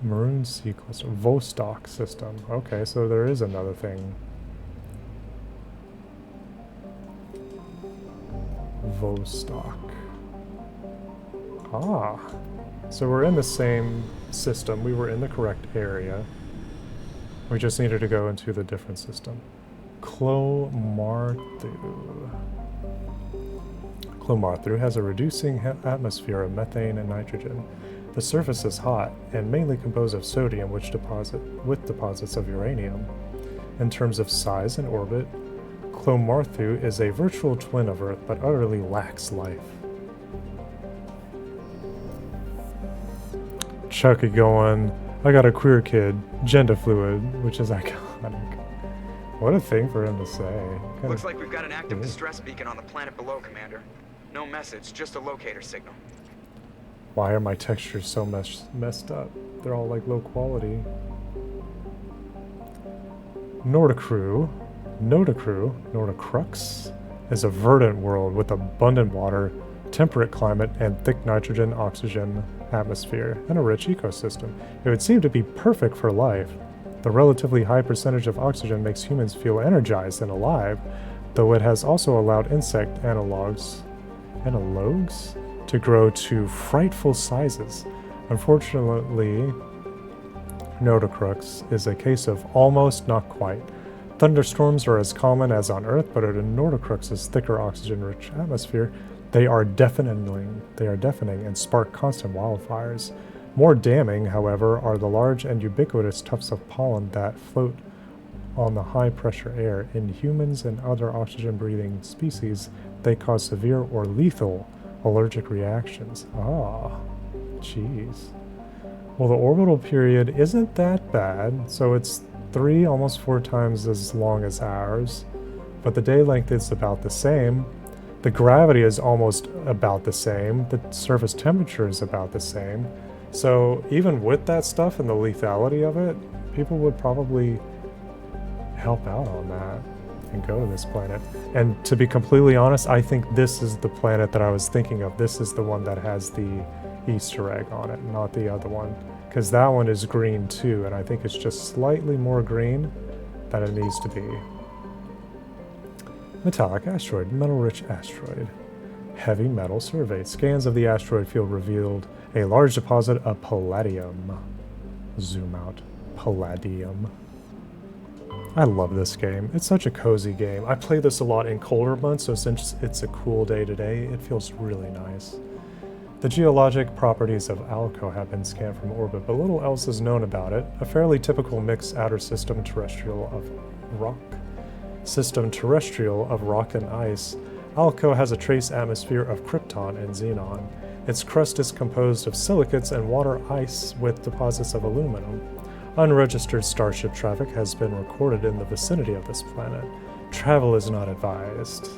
Maroon Sea cluster. Vostok system. Okay, so there is another thing. Vostok. Ah. So we're in the same system. We were in the correct area. We just needed to go into the different system. Clomarthu. Clomarthu has a reducing atmosphere of methane and nitrogen. The surface is hot and mainly composed of sodium, with deposits of uranium. In terms of size and orbit, Clomarthu is a virtual twin of Earth, but utterly lacks life. Chucky going, I got a queer kid, gender fluid, which is iconic. What a thing for him to say. Looks like we've got an active distress beacon on the planet below, Commander. No message, just a locator signal. Why are my textures so messed up? They're all like low quality. Nordicrux is a verdant world with abundant water, temperate climate, and thick nitrogen oxygen atmosphere, and a rich ecosystem. It would seem to be perfect for life. The relatively high percentage of oxygen makes humans feel energized and alive, though it has also allowed insect analogues to grow to frightful sizes. Unfortunately, Nordicrux is a case of almost not quite. Thunderstorms are as common as on Earth, but in Nordicrux's thicker oxygen-rich atmosphere, they are deafening and spark constant wildfires. More damning, however, are the large and ubiquitous tufts of pollen that float on the high-pressure air. In humans and other oxygen-breathing species, they cause severe or lethal allergic reactions. Ah, jeez. Well, the orbital period isn't that bad, so it's 3, almost 4 times as long as ours, but the day length is about the same. The gravity is almost about the same. The surface temperature is about the same. So even with that stuff and the lethality of it, people would probably help out on that and go to this planet. And to be completely honest, I think this is the planet that I was thinking of. This is the one that has the Easter egg on it, not the other one. Because that one is green too, and I think it's just slightly more green than it needs to be. Metallic asteroid, metal-rich asteroid. Heavy metal survey. Scans of the asteroid field revealed a large deposit of palladium. Zoom out. Palladium. I love this game. It's such a cozy game. I play this a lot in colder months, so since it's a cool day today, it feels really nice. The geologic properties of Alco have been scanned from orbit, but little else is known about it. A fairly typical mixed outer system terrestrial of rock. Terrestrial of rock and ice. Alco has a trace atmosphere of krypton and xenon. Its crust is composed of silicates and water ice with deposits of aluminum. Unregistered starship traffic has been recorded in the vicinity of this planet. Travel is not advised.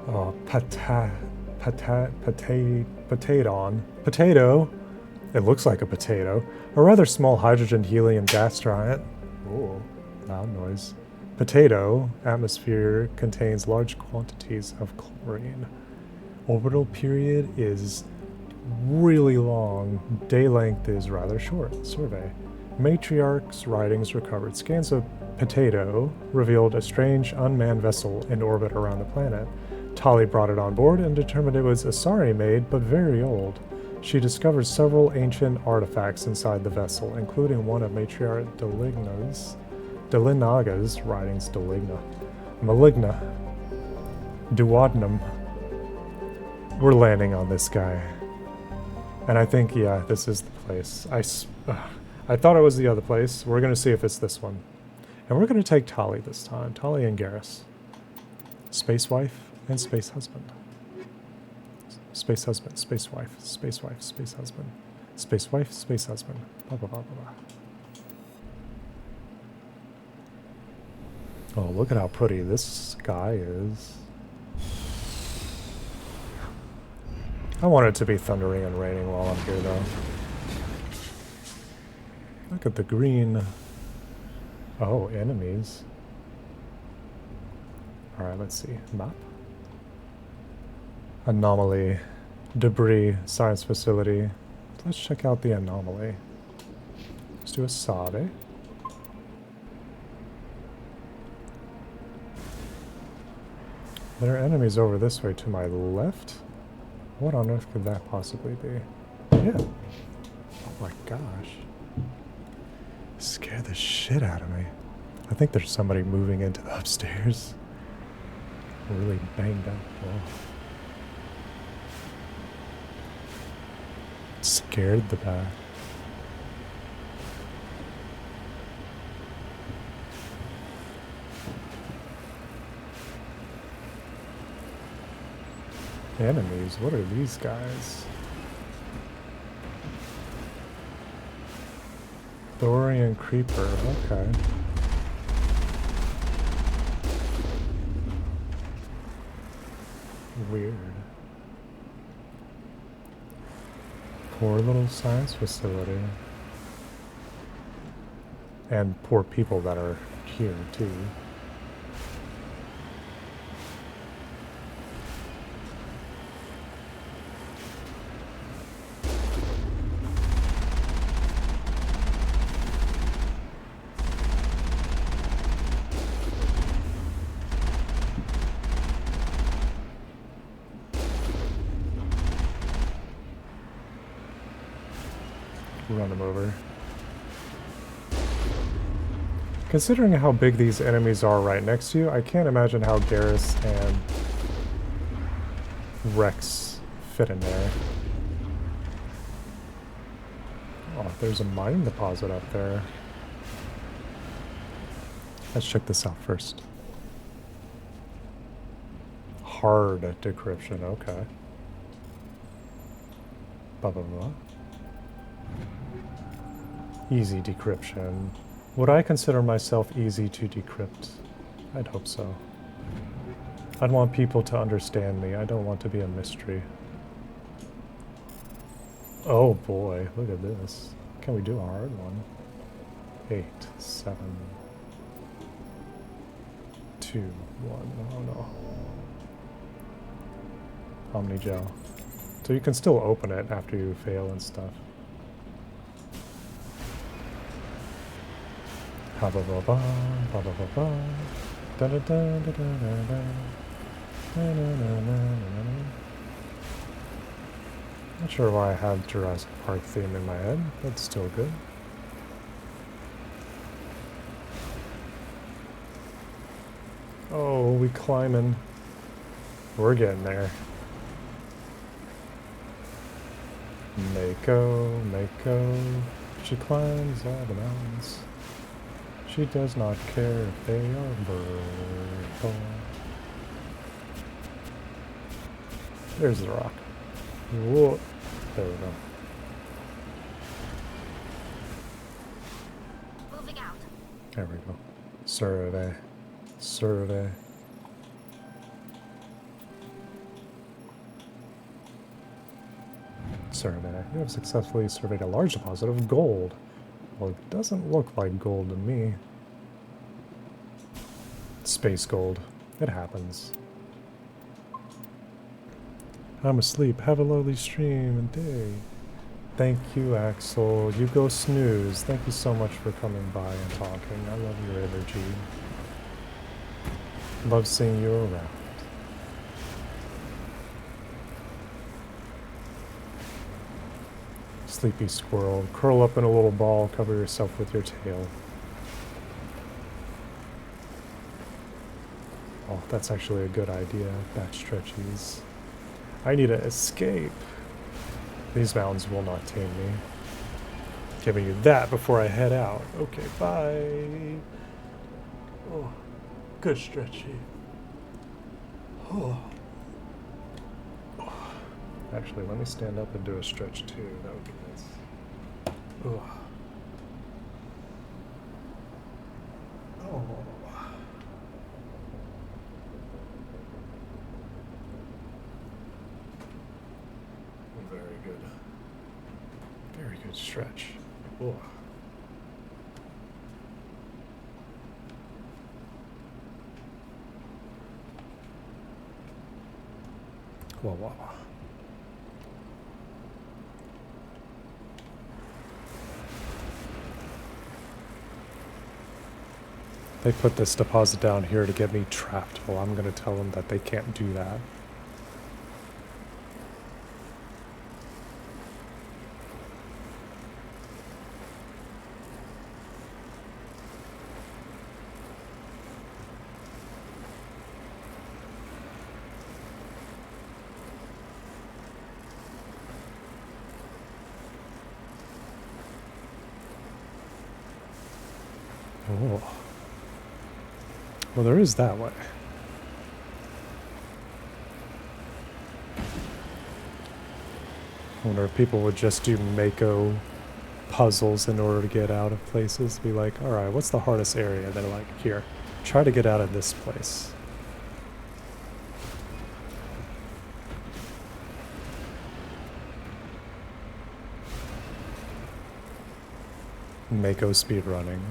Oh, potato. It looks like a potato. A rather small hydrogen helium gas giant. Ooh, loud noise. Potato atmosphere contains large quantities of chlorine. Orbital period is really long. Day length is rather short. Survey. Matriarch's writings recovered. Scans of potato revealed a strange unmanned vessel in orbit around the planet. Tali brought it on board and determined it was Asari made, but very old. She discovered several ancient artifacts inside the vessel, including one of Matriarch Delinaga's writings. Maligna. Duodenum. We're landing on this guy. And I think, yeah, this is the place. I thought it was the other place. We're going to see if it's this one. And we're going to take Tali this time. Tali and Garrus. Space wife and space husband. Space husband, space wife, space wife, space husband. Space wife, space husband. Blah, blah, blah, blah, blah. Oh, look at how pretty this guy is. I want it to be thundering and raining while I'm here, though. Look at the green. Oh, enemies. Alright, let's see. Map. Anomaly. Debris. Science facility. Let's check out the anomaly. Let's do a Sabe. There are enemies over this way to my left. What on earth could that possibly be? Yeah. Oh my gosh. Scared the shit out of me. I think there's somebody moving into upstairs. Really banged up. Oh. Scared the bat. Enemies? What are these guys? Thorian Creeper, okay. Weird. Poor little science facility. And poor people that are here, too. Run them over. Considering how big these enemies are right next to you, I can't imagine how Garrus and Rex fit in there. Oh, there's a mine deposit up there. Let's check this out first. Hard decryption, okay. Blah, blah, blah. Easy decryption. Would I consider myself easy to decrypt? I'd hope so. I'd want people to understand me. I don't want to be a mystery. Oh boy, look at this. can we do a hard one? 8, 7, 2, 1. Oh no. Omni gel. So you can still open it after you fail and stuff. Ha ba ba ba ba ba ba ba. Da da da da da da da. Na na na na na na. Not sure why I have Jurassic Park theme in my head, but still good. Oh, we climbing. We're getting there. Mako, Mako, she climbs all the mountains. She does not care if they are vertical. There's the rock. Whoa. There we go. Moving out. There we go. Survey. Survey. Survey. You have successfully surveyed a large deposit of gold. Well, it doesn't look like gold to me. Space gold. It happens. I'm asleep. Have a lovely stream and day. Thank you, Axel. You go snooze. Thank you so much for coming by and talking. I love your energy. Love seeing you around. Sleepy squirrel. Curl up in a little ball. Cover yourself with your tail. Oh, that's actually a good idea. Back stretchies. I need to escape. These mountains will not tame me. Giving you that before I head out. Okay, bye. Oh, good stretchy. Oh. Actually, let me stand up and do a stretch too. That would be nice. Oh. Oh. Very good. Very good stretch. Oh. Whoa, whoa, whoa. They put this deposit down here to get me trapped. Well, I'm going to tell them that they can't do that. Oh. Well, there is that way. I wonder if people would just do Mako puzzles in order to get out of places. Be like, alright, what's the hardest area? They're like, here, try to get out of this place. Mako speedrunning.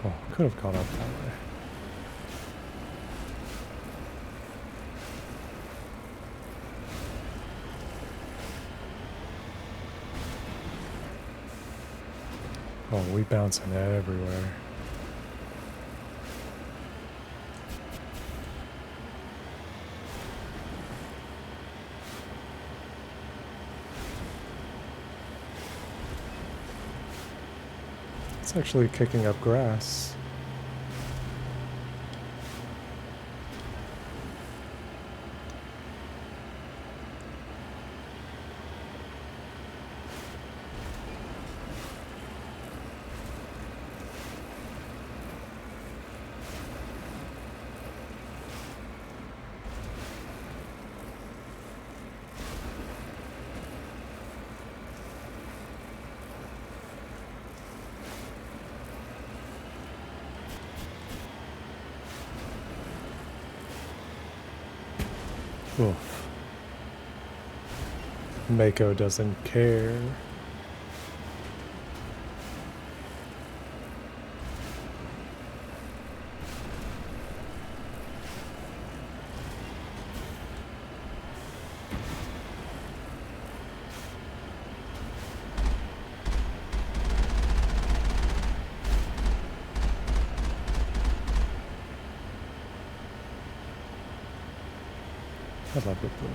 Oh, could have gone up that way. Oh, we bouncing everywhere. It's actually kicking up grass. Oof. Mako doesn't care. I love it blue.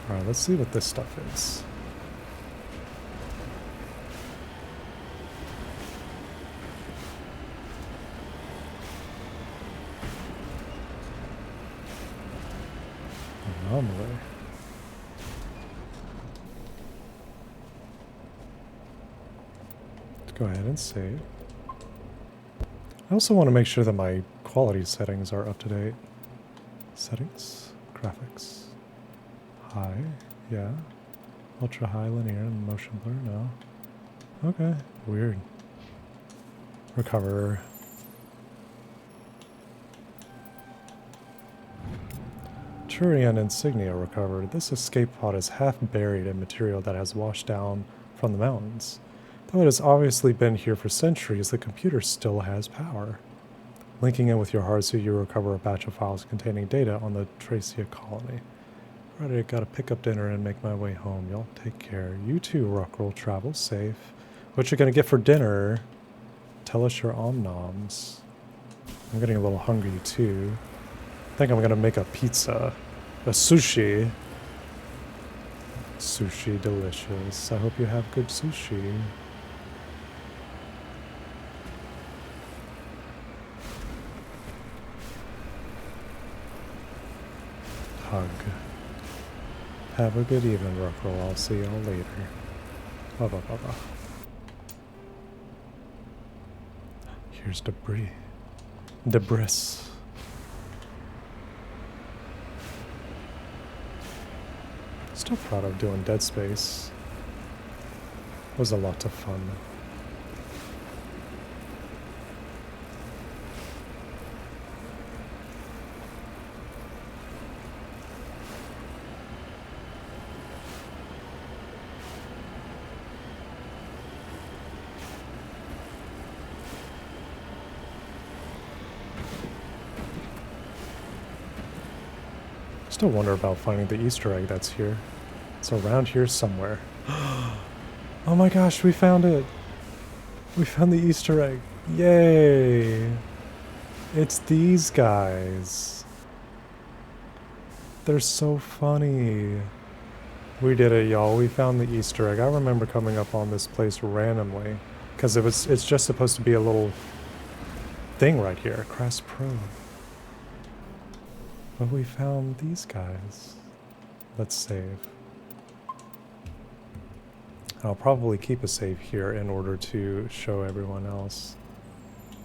Alright, let's see what this stuff is. Anomaly. Let's go ahead and save. I also want to make sure that my quality settings are up to date. Settings, graphics. High, yeah. Ultra high linear and motion blur, no. Okay, weird. Recover. Turian insignia recovered. This escape pod is half buried in material that has washed down from the mountains. Though it has obviously been here for centuries, the computer still has power. Linking in with your hardsuit, you recover a batch of files containing data on the Tracia colony. Alright, I gotta pick up dinner and make my way home. Y'all take care. You too, Rockroll. Travel safe. What you gonna get for dinner? Tell us your om-noms. I'm getting a little hungry too. I think I'm gonna make a pizza. A sushi. Sushi delicious. I hope you have good sushi. Hug. Have a good evening, Rockroll. I'll see y'all later. Bye bye bye bye. Here's debris. Debris. Still proud of doing Dead Space. It was a lot of fun. Still wonder about finding the Easter egg that's here. It's around here somewhere. Oh my gosh, we found it! We found the Easter egg. Yay! It's these guys. They're so funny. We did it, y'all. We found the Easter egg. I remember coming up on this place randomly. Because it's just supposed to be a little thing right here. Crass Pro. But we found these guys. Let's save. I'll probably keep a save here in order to show everyone else.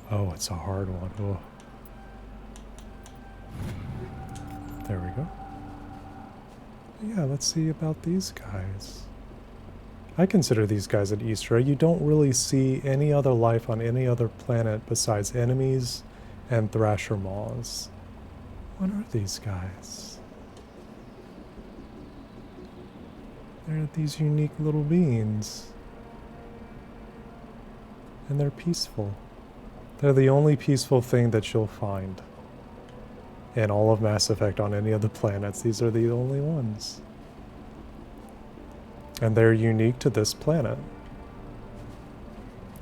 Oh, it's a hard one. Oh. There we go. Yeah, let's see about these guys. I consider these guys an Easter egg. You don't really see any other life on any other planet besides enemies and Thrasher Maws. What are these guys? They're these unique little beings. And they're peaceful. They're the only peaceful thing that you'll find in all of Mass Effect on any of the planets. These are the only ones. And they're unique to this planet.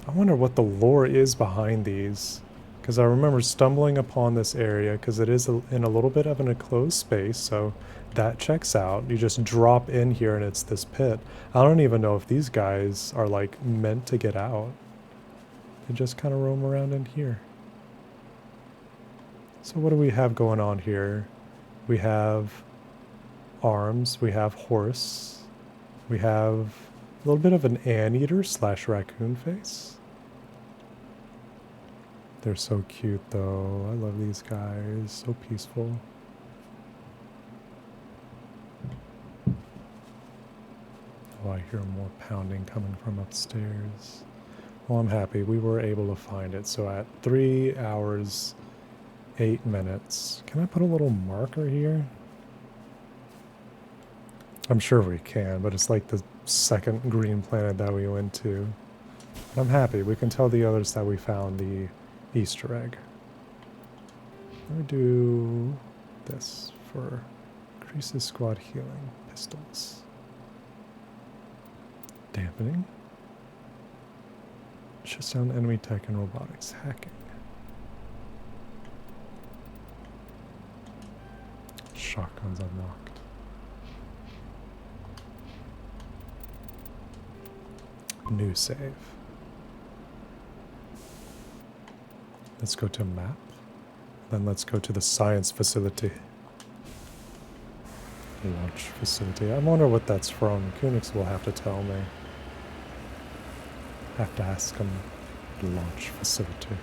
I wonder what the lore is behind these. Because I remember stumbling upon this area, because it is in a little bit of an enclosed space, so that checks out. You just drop in here and it's this pit. I don't even know if these guys are like meant to get out. They just kind of roam around in here. So what do we have going on here? We have arms, we have horse, we have a little bit of an anteater / raccoon face. They're so cute though. I love these guys. So peaceful. hear more pounding coming from upstairs. Well, I'm happy we were able to find it. So at 3 hours, 8 minutes. Can I put a little marker here? I'm sure we can, but it's like the second green planet that we went to. I'm happy. We can tell the others that we found the Easter egg. Let me do this for increases squad healing pistols. Dampening. Shuts down enemy tech and robotics. Hacking. Shotguns unlocked. New save. Let's go to map. Then let's go to the science facility. Launch facility. I wonder what that's from. Kunix will have to tell me. Have to ask him. Launch facility.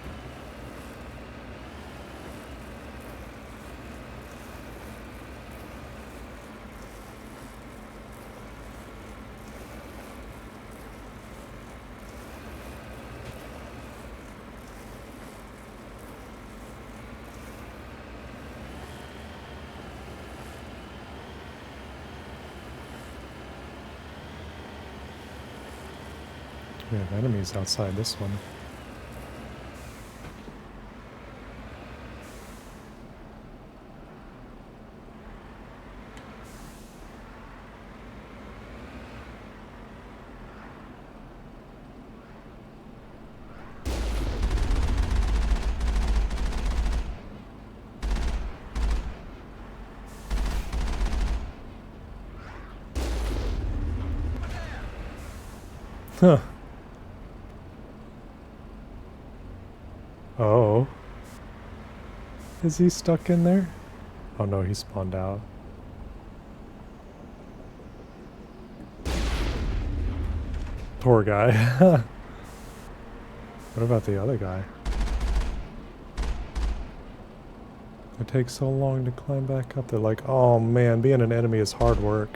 We have enemies outside this one. Huh. Oh. Is he stuck in there? Oh no, he spawned out. Poor guy. What about the other guy? It takes so long to climb back up. They're like, oh man, being an enemy is hard work.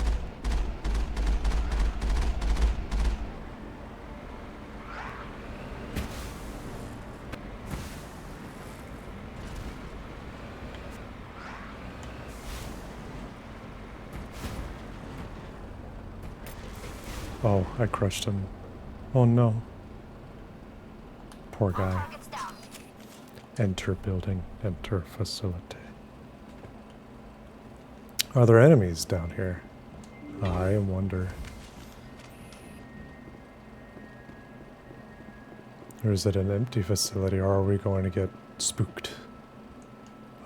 Oh, I crushed him. Oh no. Poor guy. Enter building, enter facility. Are there enemies down here? I wonder. Or is it an empty facility, or are we going to get spooked?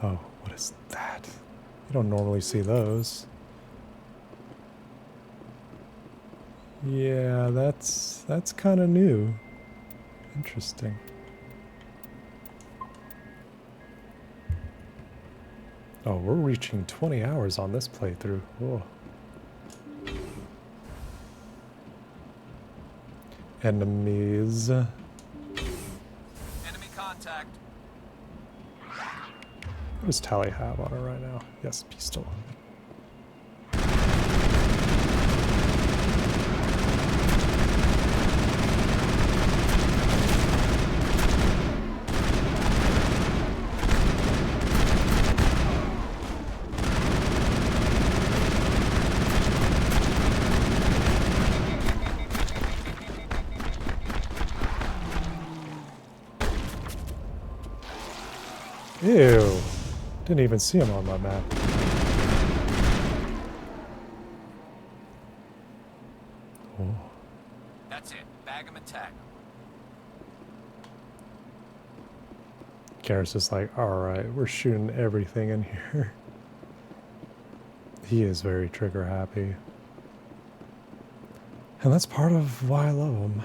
Oh, what is that? You don't normally see those. Yeah, that's kind of new. Interesting. Oh, we're reaching 20 hours on this playthrough. Whoa. Enemies. Enemy contact. What does Tally have on her right now? Yes, pistol. Ew. Didn't even see him on my map. Oh. That's it. Bag him and tag him. Garrus is like, alright, we're shooting everything in here. He is very trigger happy. And that's part of why I love him.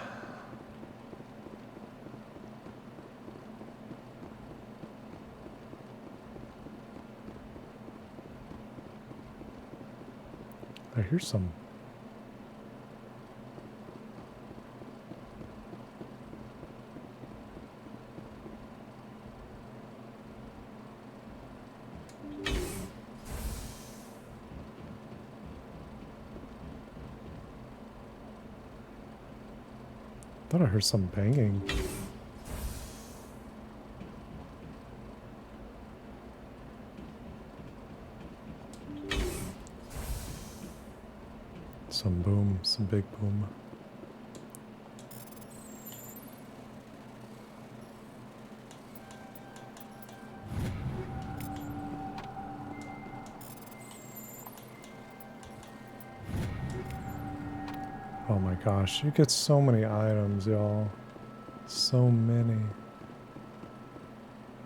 I hear some. Thought I heard some banging. Some boom, some big boom. Oh my gosh, you get so many items, y'all. So many.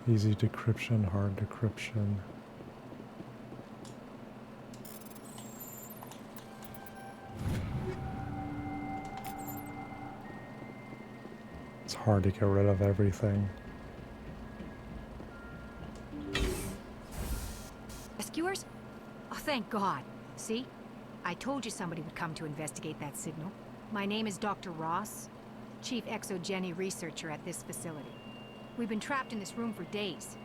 Easy decryption, hard decryption. It's hard to get rid of everything. Rescuers? Oh, thank God. See? I told you somebody would come to investigate that signal. My name is Dr. Ross, Chief Exogeny Researcher at this facility. We've been trapped in this room for days.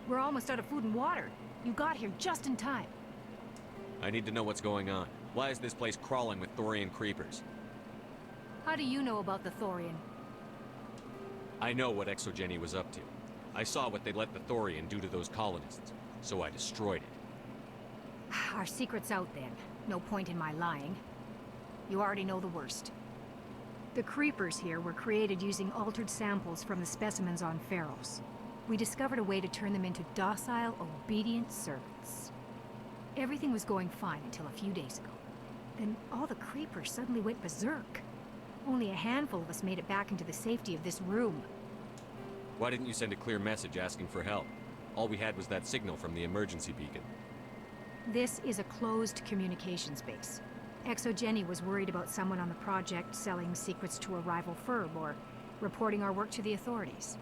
We're almost out of food and water. You got here just in time. I need to know what's going on. Why is this place crawling with Thorian creepers? How do you know about the Thorian? I know what Exogeny was up to. I saw what they let the Thorian do to those colonists, so I destroyed it. Our secret's out then. No point in my lying. You already know the worst. The creepers here were created using altered samples from the specimens on Pharos. We discovered a way to turn them into docile, obedient servants. Everything was going fine until a few days ago. Then all the creepers suddenly went berserk. Only a handful of us made it back into the safety of this room. Why didn't you send a clear message asking for help? All we had was that signal from the emergency beacon. This is a closed communications base. Exogeny was worried about someone on the project selling secrets to a rival firm or reporting our work to the authorities.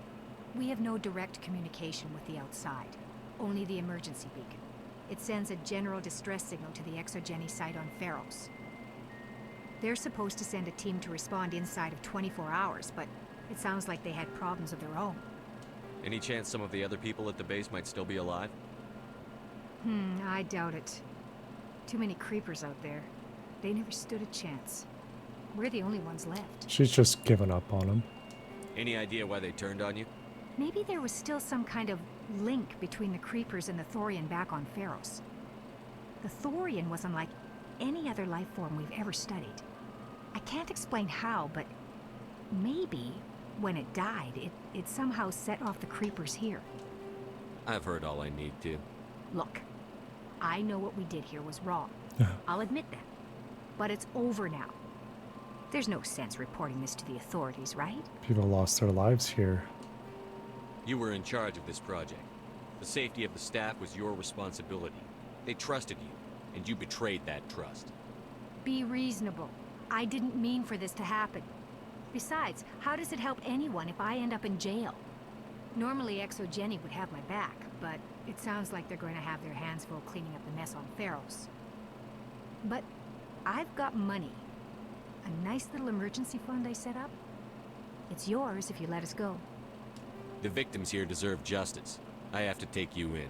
We have no direct communication with the outside, only the emergency beacon. It sends a general distress signal to the Exogeny site on Pharos. They're supposed to send a team to respond inside of 24 hours, but it sounds like they had problems of their own. Any chance some of the other people at the base might still be alive? I doubt it. Too many creepers out there. They never stood a chance. We're the only ones left. She's just given up on him. Any idea why they turned on you? Maybe there was still some kind of link between the creepers and the Thorian back on Pharos. The Thorian was unlike any other life form we've ever studied. I can't explain how, but maybe when it died, it somehow set off the creepers here. I've heard all I need to. Look, I know what we did here was wrong. I'll admit that. But it's over now. There's no sense reporting this to the authorities, right? People lost their lives here. You were in charge of this project. The safety of the staff was your responsibility. They trusted you, and you betrayed that trust. Be reasonable. I didn't mean for this to happen. Besides, how does it help anyone if I end up in jail? Normally Exogeny would have my back, but it sounds like they're going to have their hands full cleaning up the mess on Pharos. But I've got money. A nice little emergency fund I set up. It's yours if you let us go. The victims here deserve justice. I have to take you in.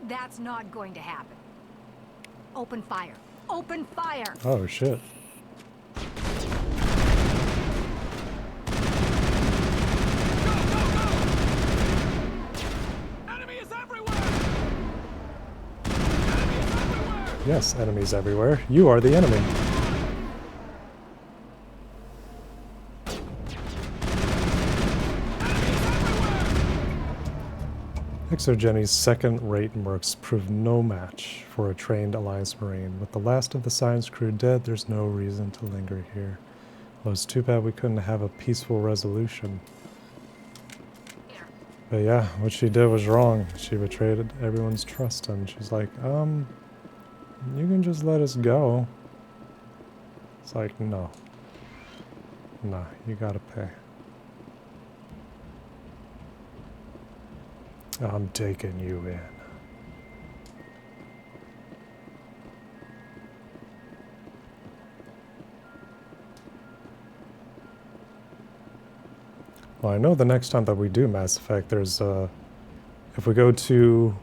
That's not going to happen. Open fire. Open fire! Oh shit. Yes, enemies everywhere. You are the enemy. Exogeny's second-rate mercs proved no match for a trained Alliance Marine. With the last of the science crew dead, there's no reason to linger here. Well, it's too bad we couldn't have a peaceful resolution. But yeah, what she did was wrong. She betrayed everyone's trust, and she's like, you can just let us go. It's like, no. Nah, you gotta pay. I'm taking you in. Well, I know the next time that we do Mass Effect, there's if we go to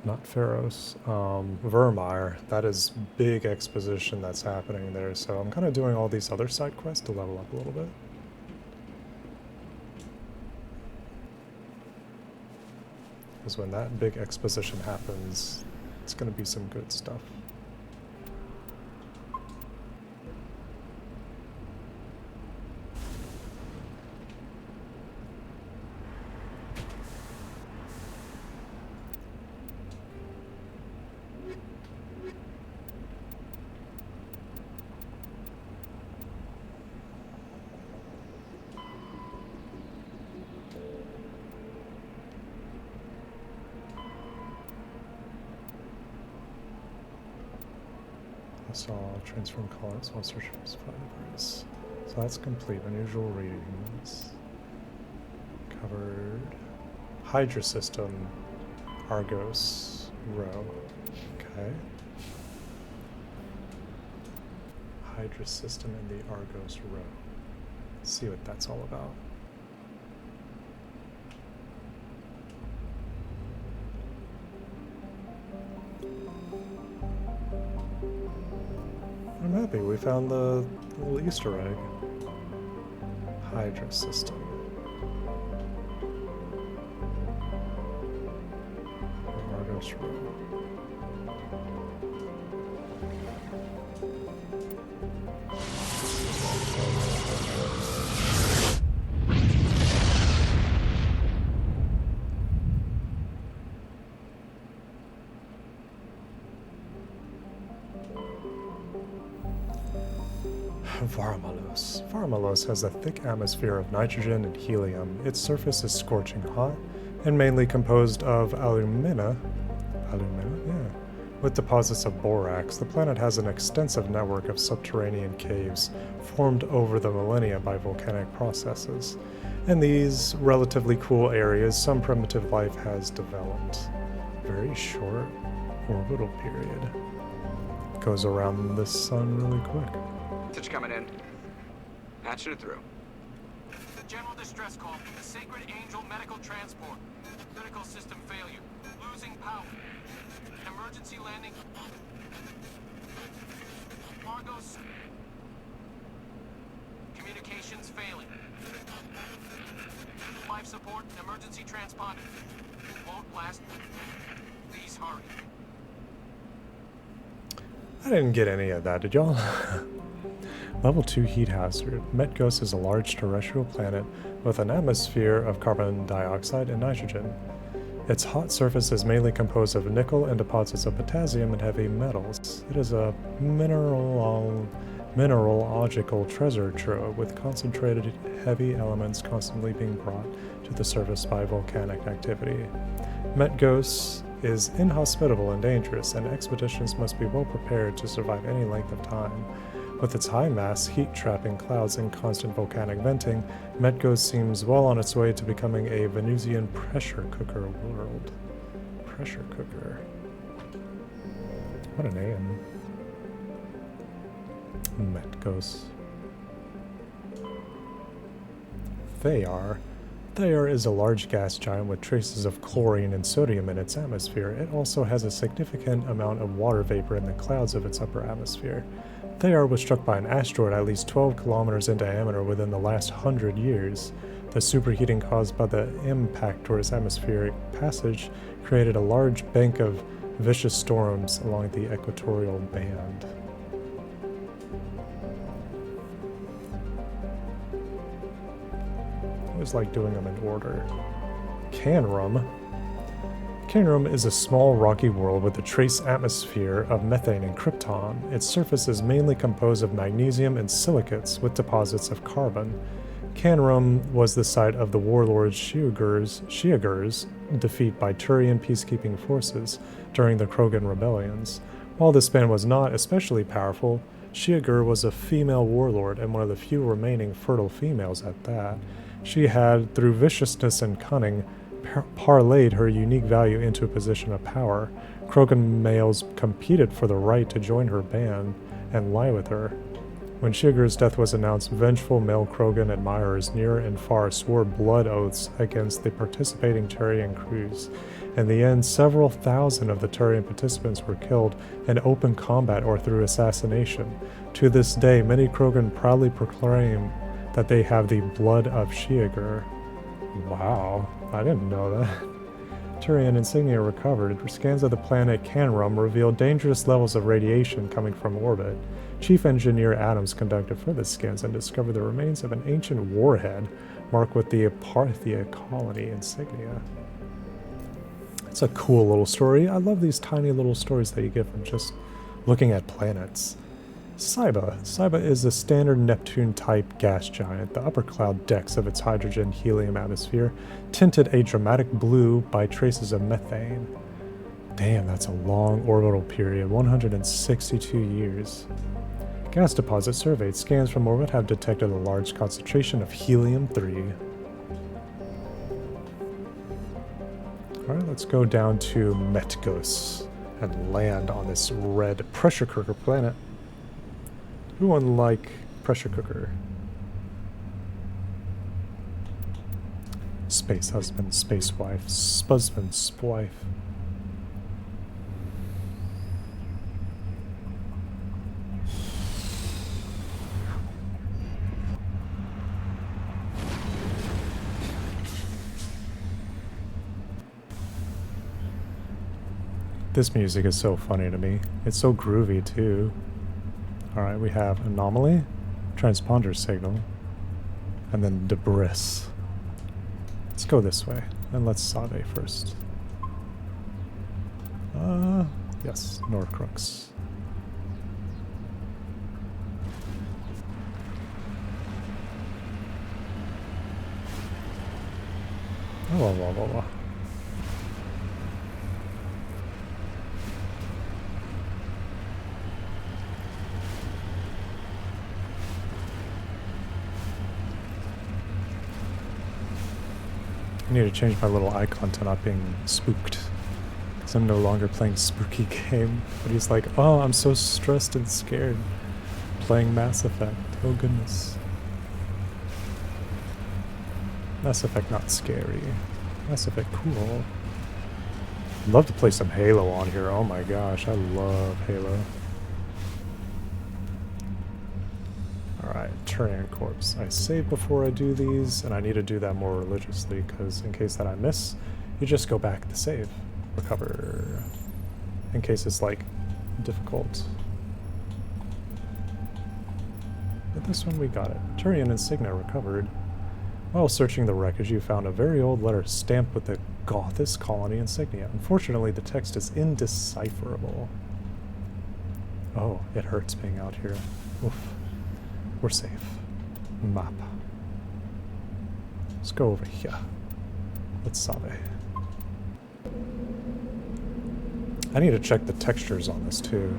Not Pharos. Vermeer. That is big exposition that's happening there, so I'm kind of doing all these other side quests to level up a little bit. Because when that big exposition happens, it's going to be some good stuff. Transform colors while searching for survivors. So that's complete. Unusual readings. Covered. Hydra system. Argos row. Okay. Hydra system in the Argos row. Let's see what that's all about. I'm happy we found the little Easter egg. Hydra system. Argos row. Varmalos. Varmalos has a thick atmosphere of nitrogen and helium. Its surface is scorching hot and mainly composed of alumina, with deposits of borax. The planet has an extensive network of subterranean caves formed over the millennia by volcanic processes. In these relatively cool areas, some primitive life has developed. Very short orbital period. Goes around the sun really quick. Message coming in. Patching it through. The general distress call from the Sacred Angel Medical Transport. Critical system failure. Losing power. Emergency landing. Argos. Communications failing. Life support and emergency transponder. Won't last. Please hurry. I didn't get any of that, did y'all? Level 2 heat hazard. Metgos is a large terrestrial planet with an atmosphere of carbon dioxide and nitrogen. Its hot surface is mainly composed of nickel and deposits of potassium and heavy metals. It is a mineralogical treasure trove with concentrated heavy elements constantly being brought to the surface by volcanic activity. Metgos is inhospitable and dangerous, and expeditions must be well prepared to survive any length of time. With its high mass, heat-trapping clouds, and constant volcanic venting, Metgos seems well on its way to becoming a Venusian pressure cooker world. Pressure cooker. What a name. Metgos. Thayar. Thayar is a large gas giant with traces of chlorine and sodium in its atmosphere. It also has a significant amount of water vapor in the clouds of its upper atmosphere. Thayar was struck by an asteroid at least 12 kilometers in diameter within the last 100 years. The superheating caused by the impact toward its atmospheric passage created a large bank of vicious storms along the equatorial band. I always like doing them in order. Canrum. Canrum is a small rocky world with a trace atmosphere of methane and krypton. Its surface is mainly composed of magnesium and silicates with deposits of carbon. Canrum was the site of the warlord Shiagur's defeat by Turian peacekeeping forces during the Krogan rebellions. While this band was not especially powerful, Shiagur was a female warlord and one of the few remaining fertile females at that. She had, through viciousness and cunning, parlayed her unique value into a position of power. Krogan males competed for the right to join her band and lie with her. When Shiger's death was announced, vengeful male Krogan admirers near and far swore blood oaths against the participating Turian crews. In the end, several thousand of the Turian participants were killed in open combat or through assassination. To this day, many Krogan proudly proclaim that they have the blood of Shiger. Wow, I didn't know that. Turian insignia recovered. Scans of the planet Canrum revealed dangerous levels of radiation coming from orbit. Chief Engineer Adams conducted further scans and discovered the remains of an ancient warhead marked with the Parthia colony insignia. It's a cool little story. I love these tiny little stories that you get from just looking at planets. Saiba. Saiba is a standard Neptune-type gas giant. The upper cloud decks of its hydrogen-helium atmosphere tinted a dramatic blue by traces of methane. Damn, that's a long orbital period, 162 years. Gas deposit surveyed. Scans from orbit have detected a large concentration of helium-3. Alright, let's go down to Metgos and land on this red pressure cooker planet. Who unlike pressure cooker? Space husband, space wife, husband's wife. This music is so funny to me. It's so groovy too. Alright, we have anomaly, transponder signal, and then debris. Let's go this way, and let's Save first. Yes, Norcrux. Oh. I need to change my little icon to not being spooked, because I'm no longer playing spooky game. But he's like, oh, I'm so stressed and scared playing Mass Effect. Oh goodness. Mass Effect not scary. Mass Effect cool. I'd love to play some Halo on here. Oh my gosh, I love Halo. Alright, Turian Corpse. I save before I do these, and I need to do that more religiously, because in case that I miss, you just go back to save. Recover. In case it's, like, difficult. But this one we got it. Turian insignia recovered. While searching the wreckage, you found a very old letter stamped with the Gothis colony insignia. Unfortunately, the text is indecipherable. Oh, it hurts being out here. Oof. We're safe. Map. Let's go over here. Let's Save. I need to check the textures on this too.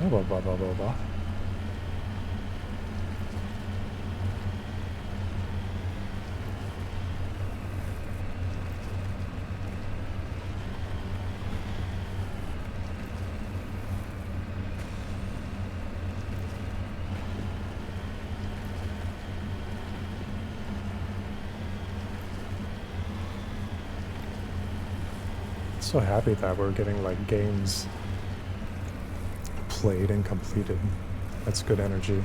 Blah. So happy that we're getting like games played and completed. That's good energy.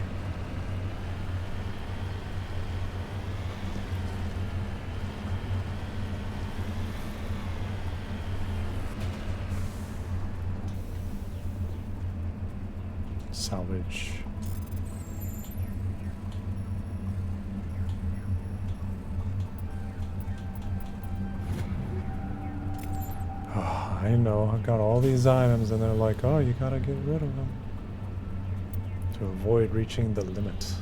Salvage. I know, I've got all these items and they're like, oh, you gotta get rid of them to avoid reaching the limit.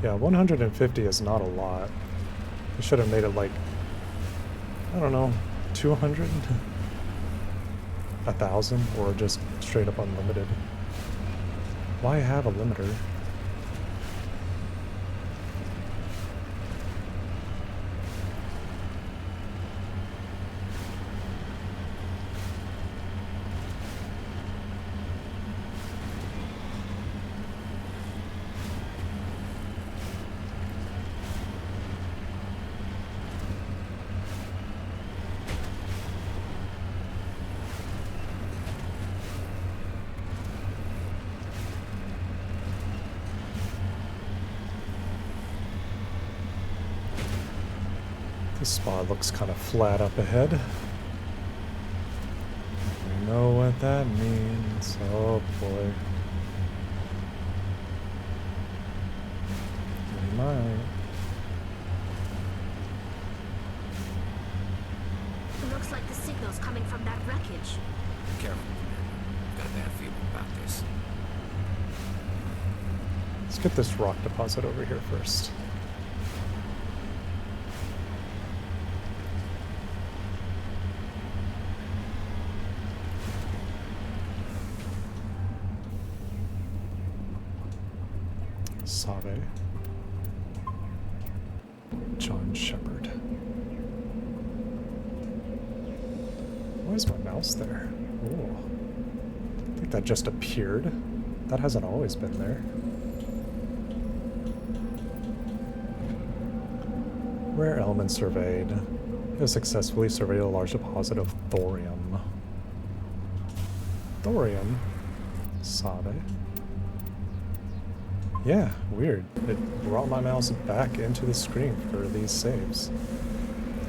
Yeah, 150 is not a lot. I should have made it like, I don't know, 200? 1,000? Or just straight up unlimited. Why have a limiter? This spot looks kind of flat up ahead. You know what that means. Oh boy. We might. It looks like the signal's coming from that wreckage. Careful, Commander. I've got a bad feeling about this. Let's get this rock deposit over here first. Save. John Shepard. Why is my mouse there? Ooh. I think that just appeared. That hasn't always been there. Rare element surveyed. It has successfully surveyed a large deposit of thorium. Thorium? Save. Yeah, weird. It brought my mouse back into the screen for these saves.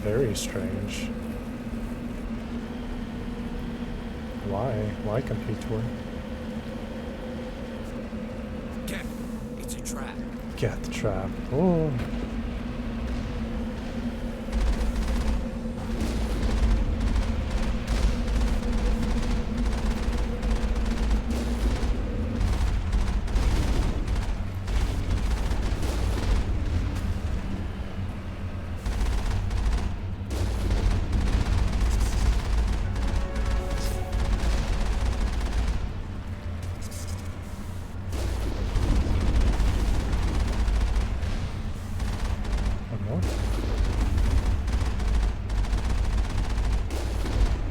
Very strange. Why? Why, computer? Get! It's a trap. Get the trap. Oh.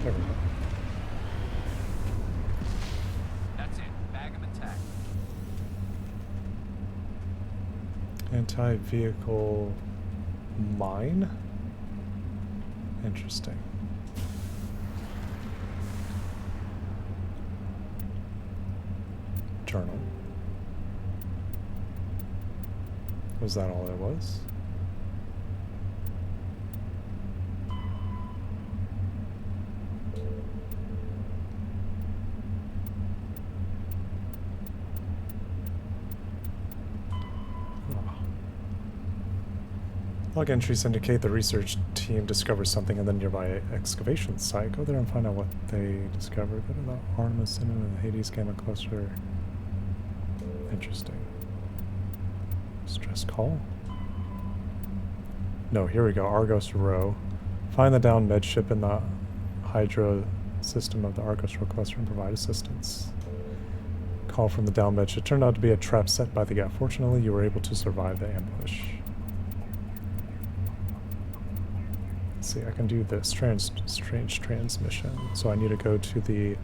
There we go. That's it. Bag of attack. Anti-vehicle mine? Interesting. Journal. Was that all it was? Log entries indicate the research team discovers something in the nearby excavation site. Go there and find out what they discovered. Go to the Artemis Center and the Hades Gamma Cluster. Interesting. Stress call? No, here we go. Argos Row. Find the downed med ship in the Hydra system of the Argos Row cluster and provide assistance. Call from the downed med ship. It turned out to be a trap set by the guy. Fortunately, you were able to survive the ambush. Let's see, I can do this strange transmission. So I need to go to the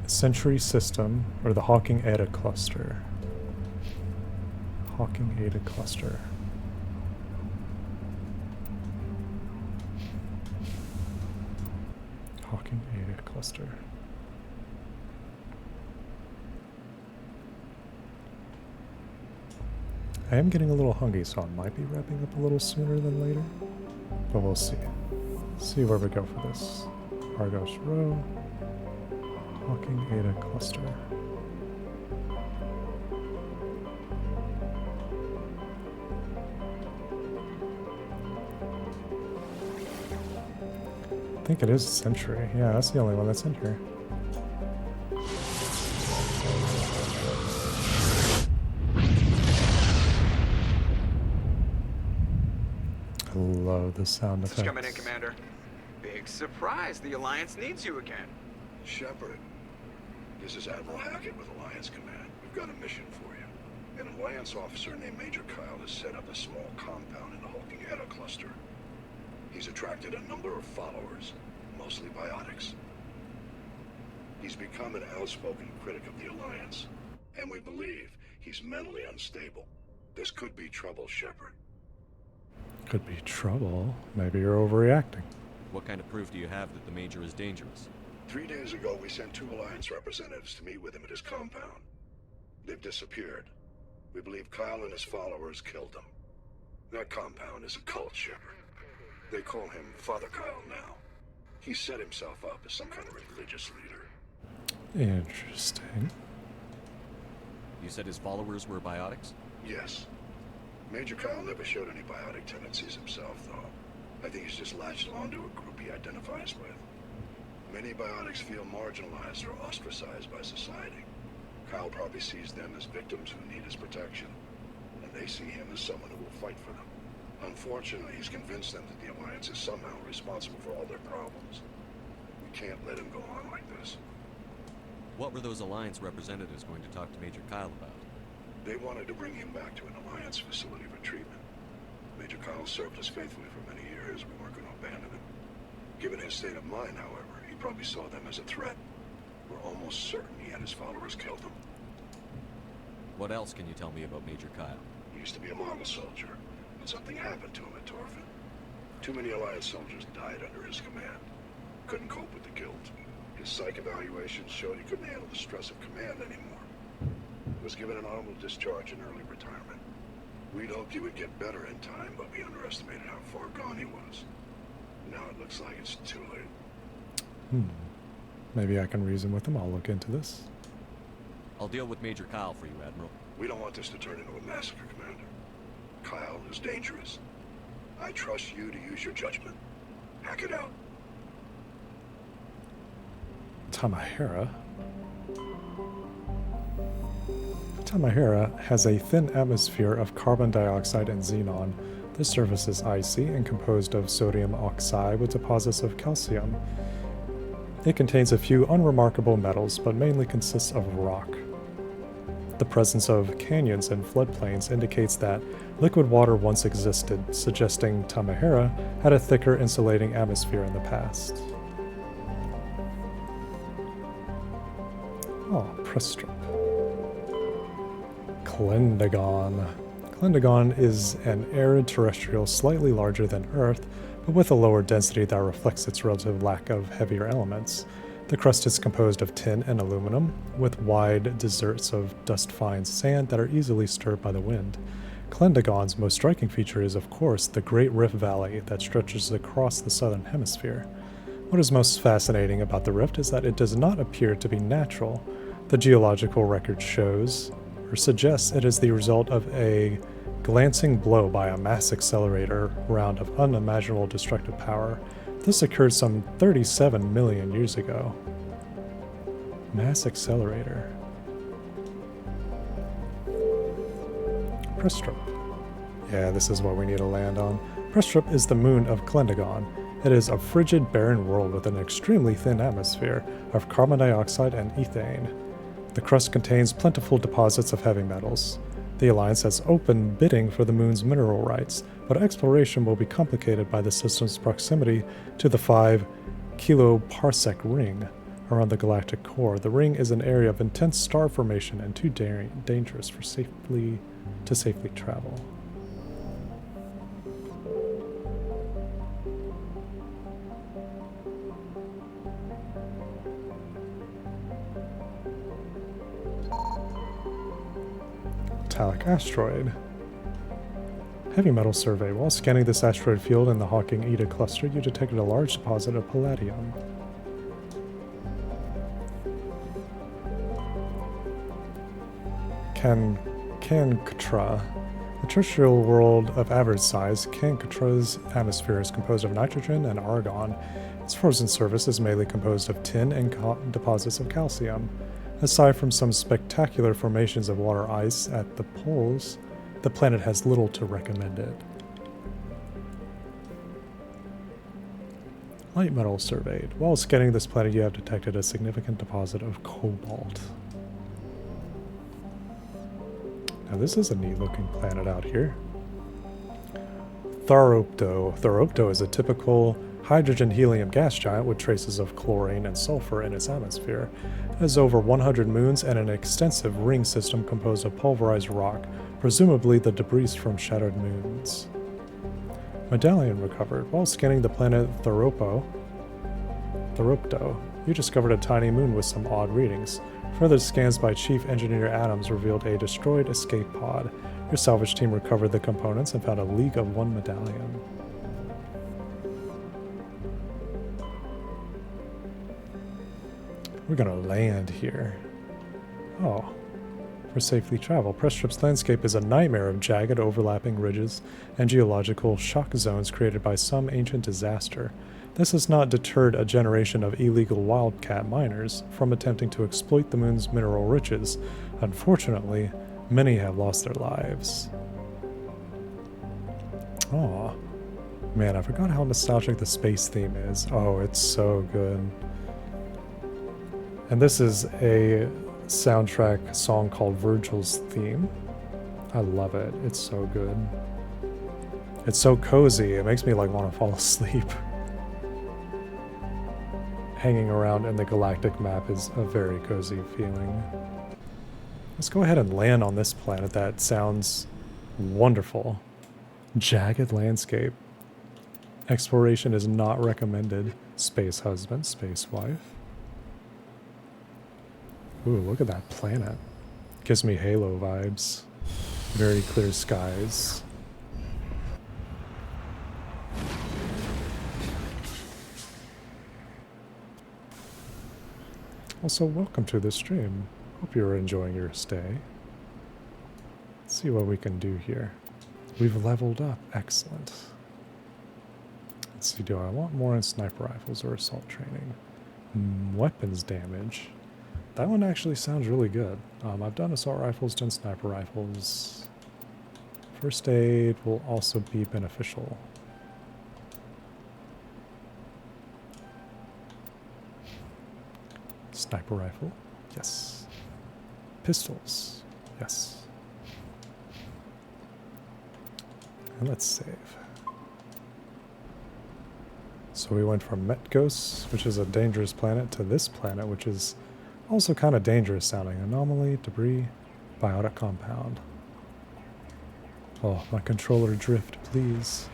Century system, or the Hawking Eta cluster. Hawking Eta cluster. Hawking Eta cluster. I am getting a little hungry, so I might be wrapping up a little sooner than later. But we'll see. See where we go for this. Argos Row. Hawking Eta cluster. I think it is Century. Yeah, that's the only one that's in here. love the sound Message coming in, effects. Commander. Big surprise. The Alliance needs you again. Shepard, this is Admiral Hackett with Alliance Command. We've got a mission for you. An Alliance officer named Major Kyle has set up a small compound in the Hulking Eta cluster. He's attracted a number of followers, mostly biotics. He's become an outspoken critic of the Alliance, and we believe he's mentally unstable. This could be trouble, Shepard. Could be trouble. Maybe you're overreacting. What kind of proof do you have that the Major is dangerous? 3 days ago, we sent 2 Alliance representatives to meet with him at his compound. They've disappeared. We believe Kyle and his followers killed them. That compound is a cult, Shepard. They call him Father Kyle now. He set himself up as some kind of religious leader. Interesting. You said his followers were biotics? Yes. Major Kyle never showed any biotic tendencies himself, though. I think he's just latched onto a group he identifies with. Many biotics feel marginalized or ostracized by society. Kyle probably sees them as victims who need his protection, and they see him as someone who will fight for them. Unfortunately, he's convinced them that the Alliance is somehow responsible for all their problems. We can't let him go on like this. What were those Alliance representatives going to talk to Major Kyle about? They wanted to bring him back to an Alliance facility for treatment. Major Kyle served us faithfully for many years. We weren't going to abandon him. Given his state of mind, however, he probably saw them as a threat. We're almost certain he had his followers killed him. What else can you tell me about Major Kyle? He used to be a model soldier, but something happened to him at Torfin. Too many Alliance soldiers died under his command. Couldn't cope with the guilt. His psych evaluations showed he couldn't handle the stress of command anymore. Was given an honorable discharge in early retirement. We'd hoped he would get better in time, but we underestimated how far gone he was. Now it looks like it's too late. Maybe I can reason with him. I'll look into this. I'll deal with Major Kyle for you, Admiral. We don't want this to turn into a massacre, Commander. Kyle is dangerous. I trust you to use your judgment. Hack it out. Tamahera. Tamahera has a thin atmosphere of carbon dioxide and xenon. The surface is icy and composed of sodium oxide with deposits of calcium. It contains a few unremarkable metals, but mainly consists of rock. The presence of canyons and floodplains indicates that liquid water once existed, suggesting Tamahera had a thicker insulating atmosphere in the past. Oh, press strip. Klendagon. Klendagon is an arid terrestrial slightly larger than Earth, but with a lower density that reflects its relative lack of heavier elements. The crust is composed of tin and aluminum, with wide deserts of dust-fine sand that are easily stirred by the wind. Klendagon's most striking feature is, of course, the Great Rift Valley that stretches across the southern hemisphere. What is most fascinating about the rift is that it does not appear to be natural. The geological record shows, or suggests, it is the result of a glancing blow by a mass accelerator round of unimaginable destructive power. This occurred some 37 million years ago. Mass accelerator. Prestrip. Yeah, this is what we need to land on. Prestrip is the moon of Klendagon. It is a frigid, barren world with an extremely thin atmosphere of carbon dioxide and ethane. The crust contains plentiful deposits of heavy metals. The Alliance has opened bidding for the moon's mineral rights, but exploration will be complicated by the system's proximity to the 5 kiloparsec ring around the galactic core. The ring is an area of intense star formation and too dangerous for safely travel. Metallic asteroid. Heavy metal survey. While scanning this asteroid field in the Hawking Eta cluster, you detected a large deposit of palladium. Kankutra. The terrestrial world of average size, Kankutra's atmosphere is composed of nitrogen and argon. Its frozen surface is mainly composed of tin and deposits of calcium. Aside from some spectacular formations of water ice at the poles, the planet has little to recommend it. Light metal surveyed. While scanning this planet, you have detected a significant deposit of cobalt. Now this is a neat looking planet out here. Tharopto. Tharopto is a typical hydrogen-helium gas giant with traces of chlorine and sulfur in its atmosphere. It has over 100 moons and an extensive ring system composed of pulverized rock, presumably the debris from shattered moons. Medallion recovered. While scanning the planet Tharopto, you discovered a tiny moon with some odd readings. Further scans by Chief Engineer Adams revealed a destroyed escape pod. Your salvage team recovered the components and found a League of One medallion. We're gonna land here. Oh. For safely travel, Press Trip's landscape is a nightmare of jagged, overlapping ridges and geological shock zones created by some ancient disaster. This has not deterred a generation of illegal wildcat miners from attempting to exploit the moon's mineral riches. Unfortunately, many have lost their lives. Aw. Man, I forgot how nostalgic the space theme is. Oh, it's so good. And this is a soundtrack song called Virgil's Theme. I love it. It's so good. It's so cozy. It makes me like want to fall asleep. Hanging around in the galactic map is a very cozy feeling. Let's go ahead and land on this planet that sounds wonderful. Jagged landscape. Exploration is not recommended. Space husband, space wife. Ooh, look at that planet. Gives me Halo vibes. Very clear skies. Also, welcome to the stream. Hope you're enjoying your stay. Let's see what we can do here. We've leveled up. Excellent. Let's see, do I want more in sniper rifles or assault training? Weapons damage. That one actually sounds really good. I've done assault rifles, done sniper rifles. First aid will also be beneficial. Sniper rifle, yes. Pistols, yes. And let's save. So we went from Metgos, which is a dangerous planet, to this planet, which is also kind of dangerous sounding. Anomaly, debris, biotic compound. Oh, my controller drift, please.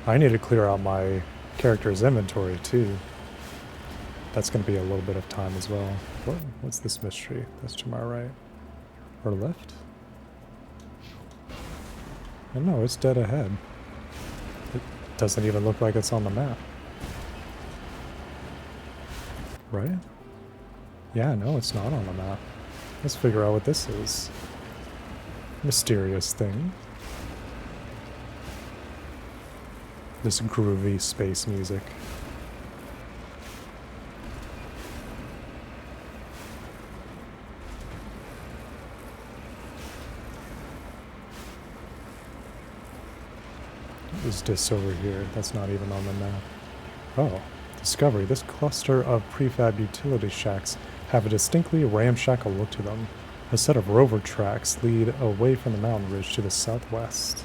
I need to clear out my character's inventory too. That's going to be a little bit of time as well. What's this mystery? That's to my right. Or left? Oh no, it's dead ahead. It doesn't even look like it's on the map. Right? Yeah, no, it's not on the map. Let's figure out what this is. Mysterious thing. This groovy space music. What is this over here? That's not even on the map. Oh, discovery. This cluster of prefab utility shacks have a distinctly ramshackle look to them. A set of rover tracks lead away from the mountain ridge to the southwest.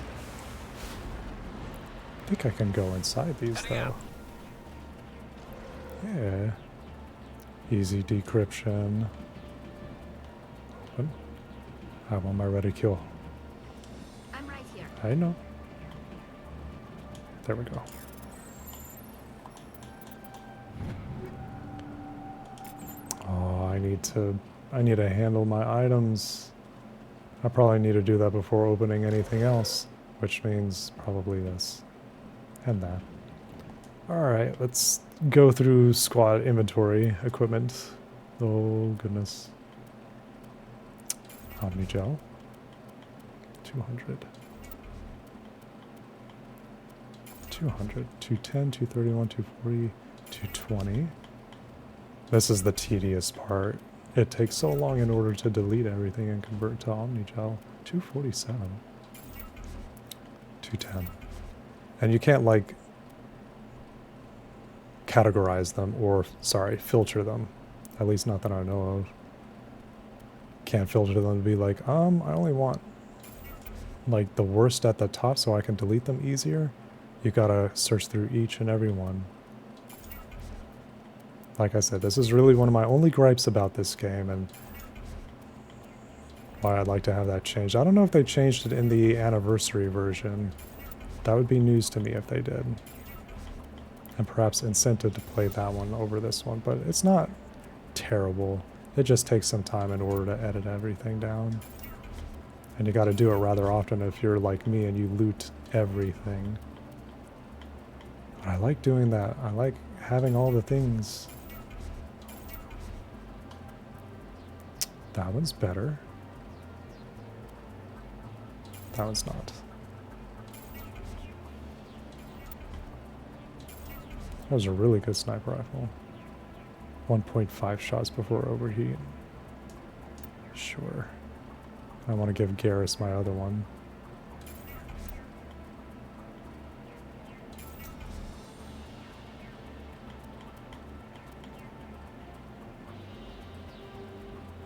I think I can go inside these though. Yeah. Easy decryption. Open. I'm on my reticule. I'm right here. I know. There we go. Oh, I need to handle my items. I probably need to do that before opening anything else, which means probably this and that. Alright, let's go through squad inventory equipment. Oh goodness. Omni gel. 200. 200, 210, 231, 240, 220. This is the tedious part. It takes so long in order to delete everything and convert to Omnigel. 247. 210. And you can't like categorize them, or, sorry, filter them. At least not that I know of. Can't filter them to be like, I only want like the worst at the top so I can delete them easier. You gotta search through each and every one. Like I said, this is really one of my only gripes about this game, and why I'd like to have that changed. I don't know if they changed it in the anniversary version. That would be news to me if they did. And perhaps incentive to play that one over this one, but it's not terrible. It just takes some time in order to edit everything down. And you gotta do it rather often if you're like me and you loot everything. But I like doing that. I like having all the things. That one's better. That one's not. That was a really good sniper rifle. 1.5 shots before overheat. Sure. I want to give Garrus my other one.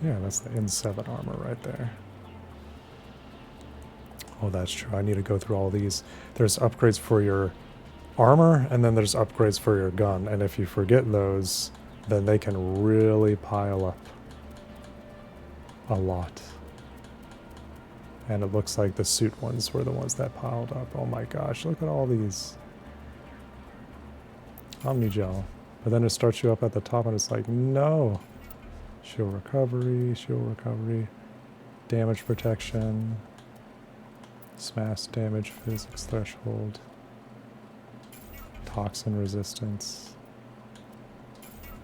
Yeah, that's the N7 armor right there. Oh, that's true. I need to go through all these. There's upgrades for your armor, and then there's upgrades for your gun. And if you forget those, then they can really pile up a lot. And it looks like the suit ones were the ones that piled up. Oh my gosh, look at all these. Omnigel. But then it starts you up at the top and it's like, no. Shield recovery, damage protection, smash damage physics threshold, toxin resistance,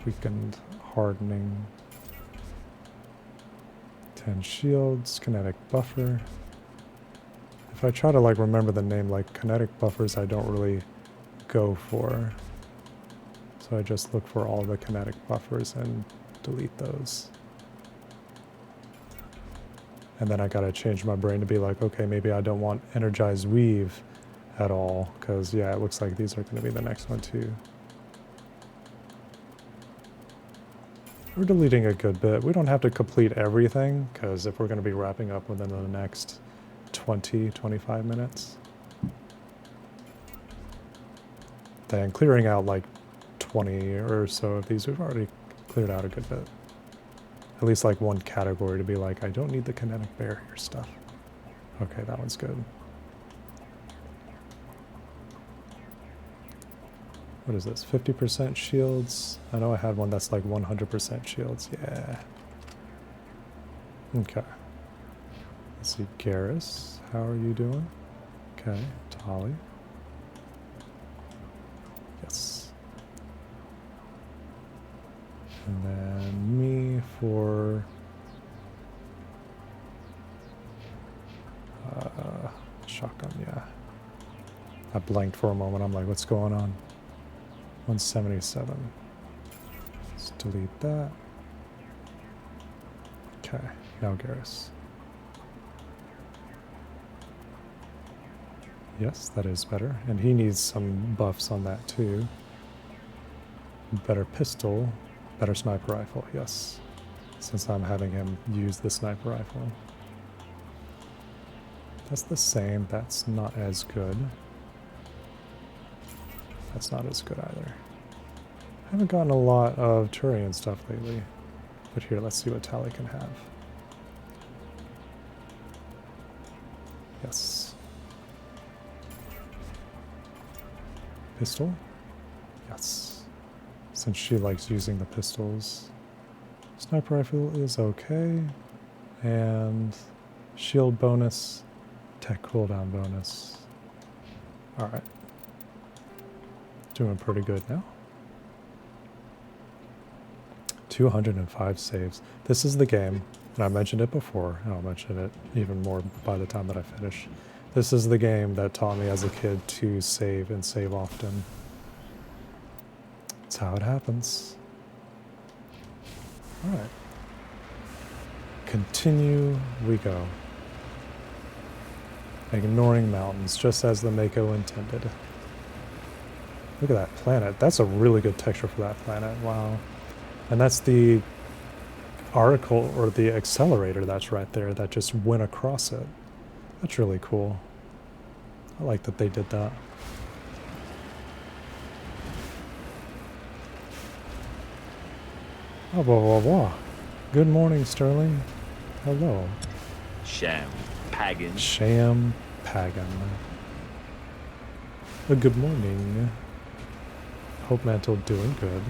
weakened hardening, 10 shields, kinetic buffer. If I try to like remember the name, like kinetic buffers I don't really go for. So I just look for all the kinetic buffers and delete those. And then I gotta change my brain to be like, okay, maybe I don't want energized weave at all, because yeah, it looks like these are gonna be the next one too. We're deleting a good bit. We don't have to complete everything, because if we're gonna be wrapping up within the next 20-25 minutes, then clearing out like 20 or so of these, we've already cleared out a good bit. At least like one category to be like, I don't need the kinetic barrier stuff. Okay, that one's good. What is this? 50% shields? I know I had one that's like 100% shields. Yeah. Okay. Let's see, Garrus. How are you doing? Okay, Tali. Yes. And then me for shotgun, yeah. I blanked for a moment. I'm like, what's going on? 177. Let's delete that. Okay, now Garrus. Yes, that is better. And he needs some buffs on that too. Better pistol. Better sniper rifle, yes. Since I'm having him use the sniper rifle. That's the same. That's not as good. That's not as good either. I haven't gotten a lot of Turian stuff lately. But here, let's see what Tali can have. Yes. Pistol? Yes. Since she likes using the pistols. Sniper rifle is okay. And shield bonus, tech cooldown bonus. Alright. Doing pretty good now. 205 saves. This is the game, and I mentioned it before, and I'll mention it even more by the time that I finish. This is the game that taught me as a kid to save and save often. That's how it happens. Alright. Continue we go. Ignoring mountains, just as the Mako intended. Look at that planet. That's a really good texture for that planet. Wow. And that's the article or the accelerator that's right there that just went across it. That's really cool. I like that they did that. Oh, blah, blah, blah. Good morning, Sterling. Hello. Sham Pagan. Sham Pagan. Good morning. Hope Mantle doing good.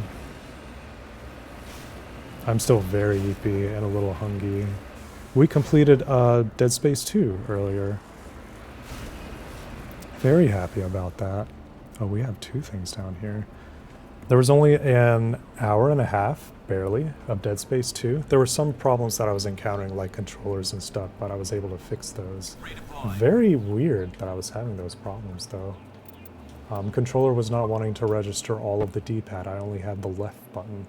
I'm still very eepy and a little hungry. We completed Dead Space 2 earlier. Very happy about that. Oh, we have two things down here. There was only an hour and a half, barely, of Dead Space 2. There were some problems that I was encountering, like controllers and stuff, but I was able to fix those. Very weird that I was having those problems, though. Controller was not wanting to register all of the D-pad. I only had the left button.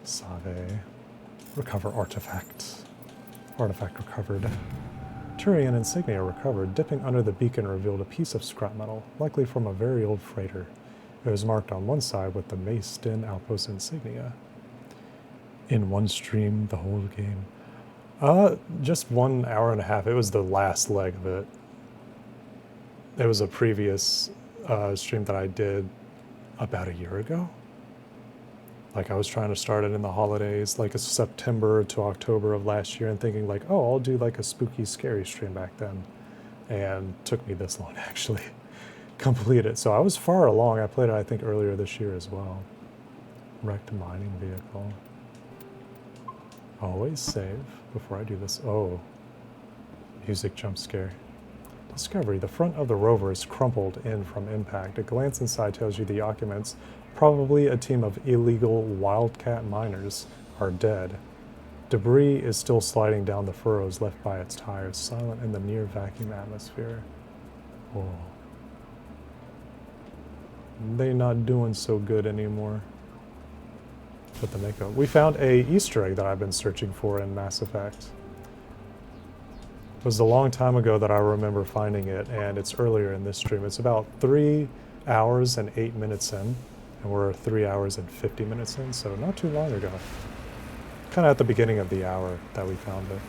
Save. Recover artifact. Artifact recovered. Turian insignia recovered. Dipping under the beacon revealed a piece of scrap metal, likely from a very old freighter. It was marked on one side with the Mayston Outpost insignia. In one stream, the whole game. Just 1 hour and a half. It was the last leg of it. It was a previous stream that I did about a year ago. Like, I was trying to start it in the holidays, like a September to October of last year, and thinking like, oh, I'll do like a spooky, scary stream back then. And took me this long to actually complete it. So I was far along. I played it, I think, earlier this year as well. Wrecked mining vehicle. Always save before I do this. Oh, music jump scare. Discovery. The front of the rover is crumpled in from impact. A glance inside tells you the occupants, probably a team of illegal wildcat miners, are dead. Debris is still sliding down the furrows left by its tires, silent in the near vacuum atmosphere. Oh. They not doing so good anymore. With the makeup. We found a Easter egg that I've been searching for in Mass Effect. It was a long time ago that I remember finding it, and it's earlier in this stream. It's about 3 hours and 8 minutes in, and we're 3 hours and 50 minutes in, so not too long ago. Kind of at the beginning of the hour that we found it.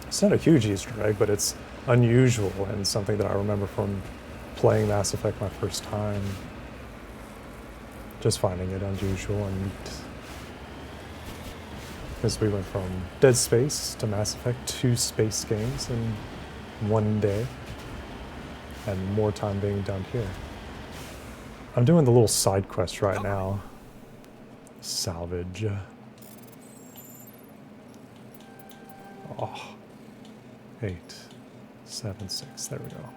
It's not a huge Easter egg, but it's unusual and something that I remember from playing Mass Effect my first time. Just finding it unusual and neat. Because we went from Dead Space to Mass Effect, 2 space games in 1 day. And more time being done here. I'm doing the little side quest right now. Salvage. Oh. 8, 7, 6. There we go.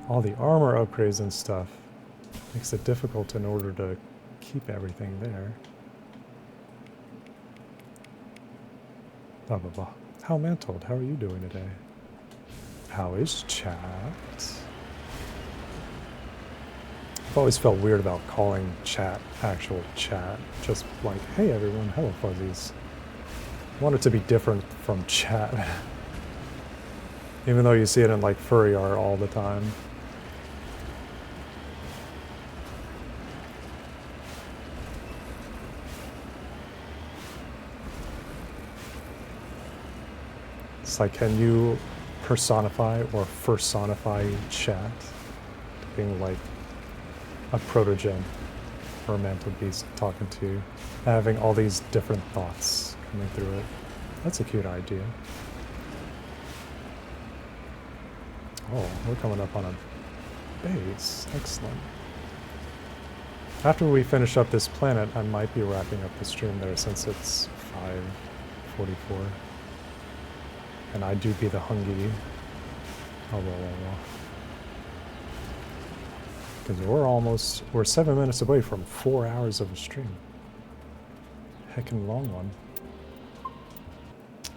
All the armor upgrades and stuff makes it difficult in order to keep everything there. Blah, blah, blah. How Mantled, how are you doing today? How is chat? I've always felt weird about calling chat actual chat. Just like, hey everyone, hello fuzzies. I want it to be different from chat. Even though you see it in like furry art all the time. It's like, can you personify or personify chat? Being like a protogen or a mantled beast talking to you, having all these different thoughts coming through it. That's a cute idea. Oh, we're coming up on a base. Excellent. After we finish up this planet, I might be wrapping up the stream there since it's 5:44. And I do be the hungry. Oh, because we're 7 minutes away from 4 hours of a stream. Heckin' long one.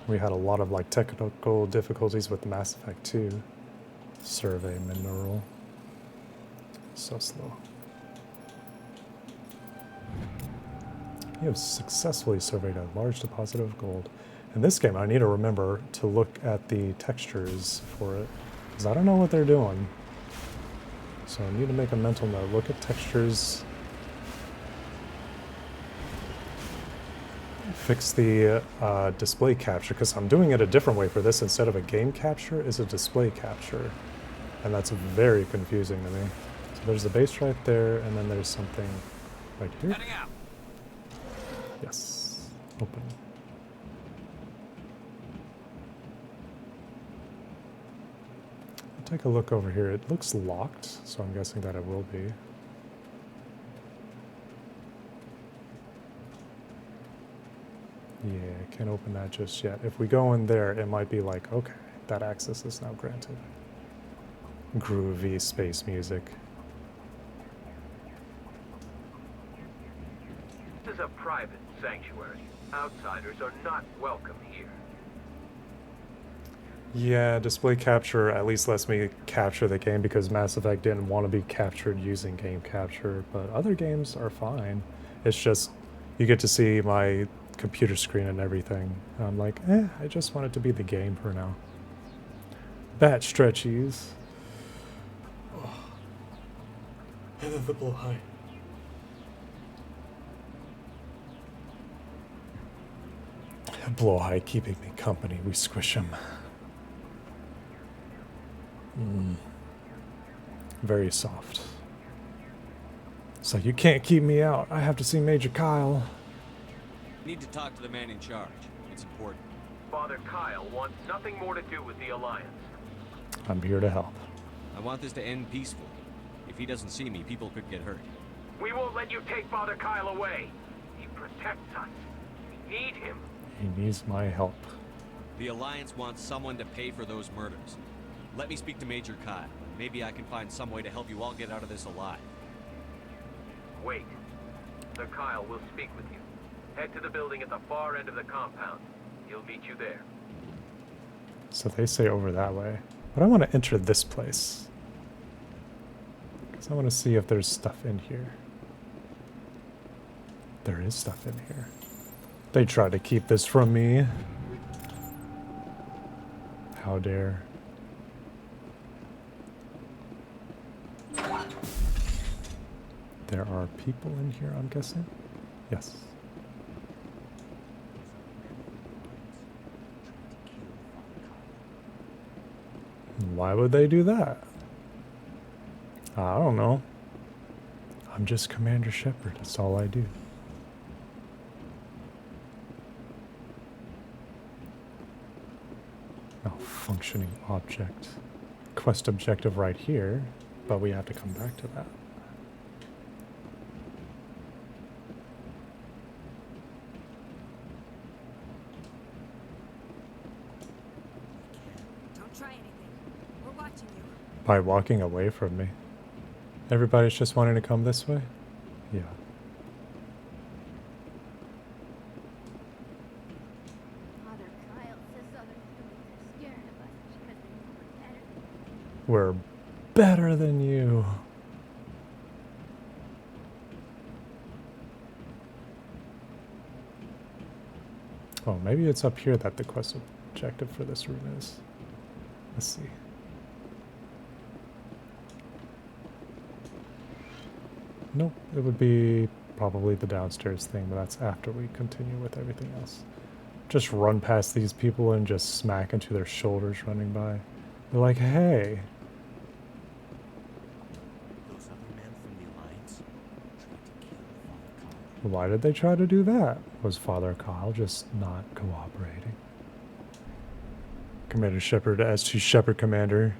We had a lot of like technical difficulties with Mass Effect 2. Survey mineral. So slow. You have successfully surveyed a large deposit of gold. In this game, I need to remember to look at the textures for it, because I don't know what they're doing. So I need to make a mental note. Look at textures. Fix the display capture, because I'm doing it a different way for this. Instead of a game capture, is a display capture. And that's very confusing to me. So there's the base right there, and then there's something right here. Heading out. Yes. Open. I'll take a look over here. It looks locked, so I'm guessing that it will be. Yeah, can't open that just yet. If we go in there, it might be like, okay, that access is now granted. Groovy space music. This is a private sanctuary. Outsiders are not welcome here. Yeah, display capture at least lets me capture the game, because Mass Effect didn't want to be captured using game capture, but other games are fine. It's just, you get to see my computer screen and everything. I'm like, I just want it to be the game for now. Bat stretchies. Oh. And then the blowhigh. Blowhigh keeping me company. We squish him. Very soft. It's like, you can't keep me out. I have to see Major Kyle. Need to talk to the man in charge. It's important. Father Kyle wants nothing more to do with the Alliance. I'm here to help. I want this to end peacefully. If he doesn't see me, people could get hurt. We won't let you take Father Kyle away. He protects us. We need him. He needs my help. The Alliance wants someone to pay for those murders. Let me speak to Major Kyle. Maybe I can find some way to help you all get out of this alive. Wait. Sir Kyle will speak with you. Head to the building at the far end of the compound. He'll meet you there. So they say over that way. But I want to enter this place. Because I want to see if there's stuff in here. There is stuff in here. They try to keep this from me. How dare. There are people in here, I'm guessing? Yes. Why would they do that? I don't know. I'm just Commander Shepard. That's all I do. Malfunctioning object. Quest objective right here, but we have to come back to that. By walking away from me. Everybody's just wanting to come this way? Yeah. Father Kyle says other humans are scared of us because they know We're better than you. Oh, maybe it's up here that the quest objective for this room is. Let's see. Nope, it would be probably the downstairs thing, but that's after we continue with everything else. Just run past these people and just smack into their shoulders running by. They're like, hey. Those other men from the Alliance tried to kill Father Kyle. Why did they try to do that? Was Father Kyle just not cooperating? Commander Shepard as to Shepard Commander.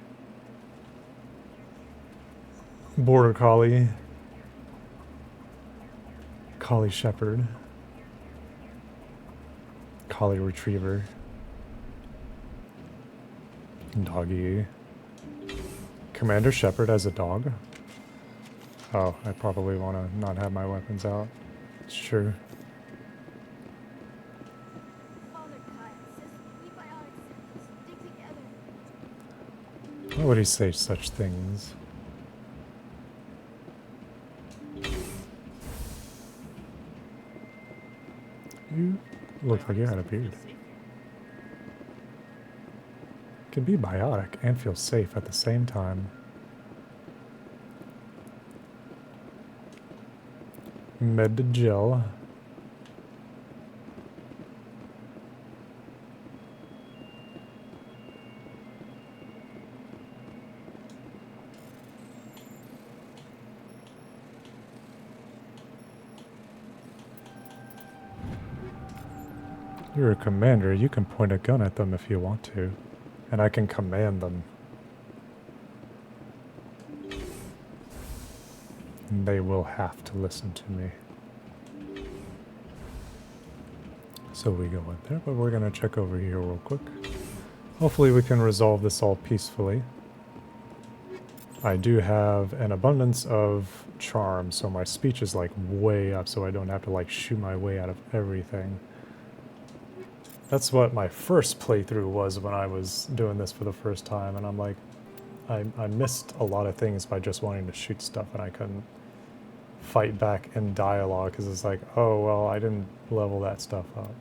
Border Collie. Collie Shepherd. Collie Retriever. Doggy. Commander Shepard as a dog. Oh, I probably want to not have my weapons out. It's true. Father Kyle says we biotic symbols stick together. Why would he say such things? You look like you had a beard. Can be biotic and feel safe at the same time. Med gel. You're a commander. You can point a gun at them if you want to. And I can command them. And they will have to listen to me. So we go in there, but we're going to check over here real quick. Hopefully we can resolve this all peacefully. I do have an abundance of charm, so my speech is like way up, so I don't have to like shoot my way out of everything. That's what my first playthrough was when I was doing this for the first time, and I'm like, I missed a lot of things by just wanting to shoot stuff, and I couldn't fight back in dialogue, because it's like, oh, well, I didn't level that stuff up.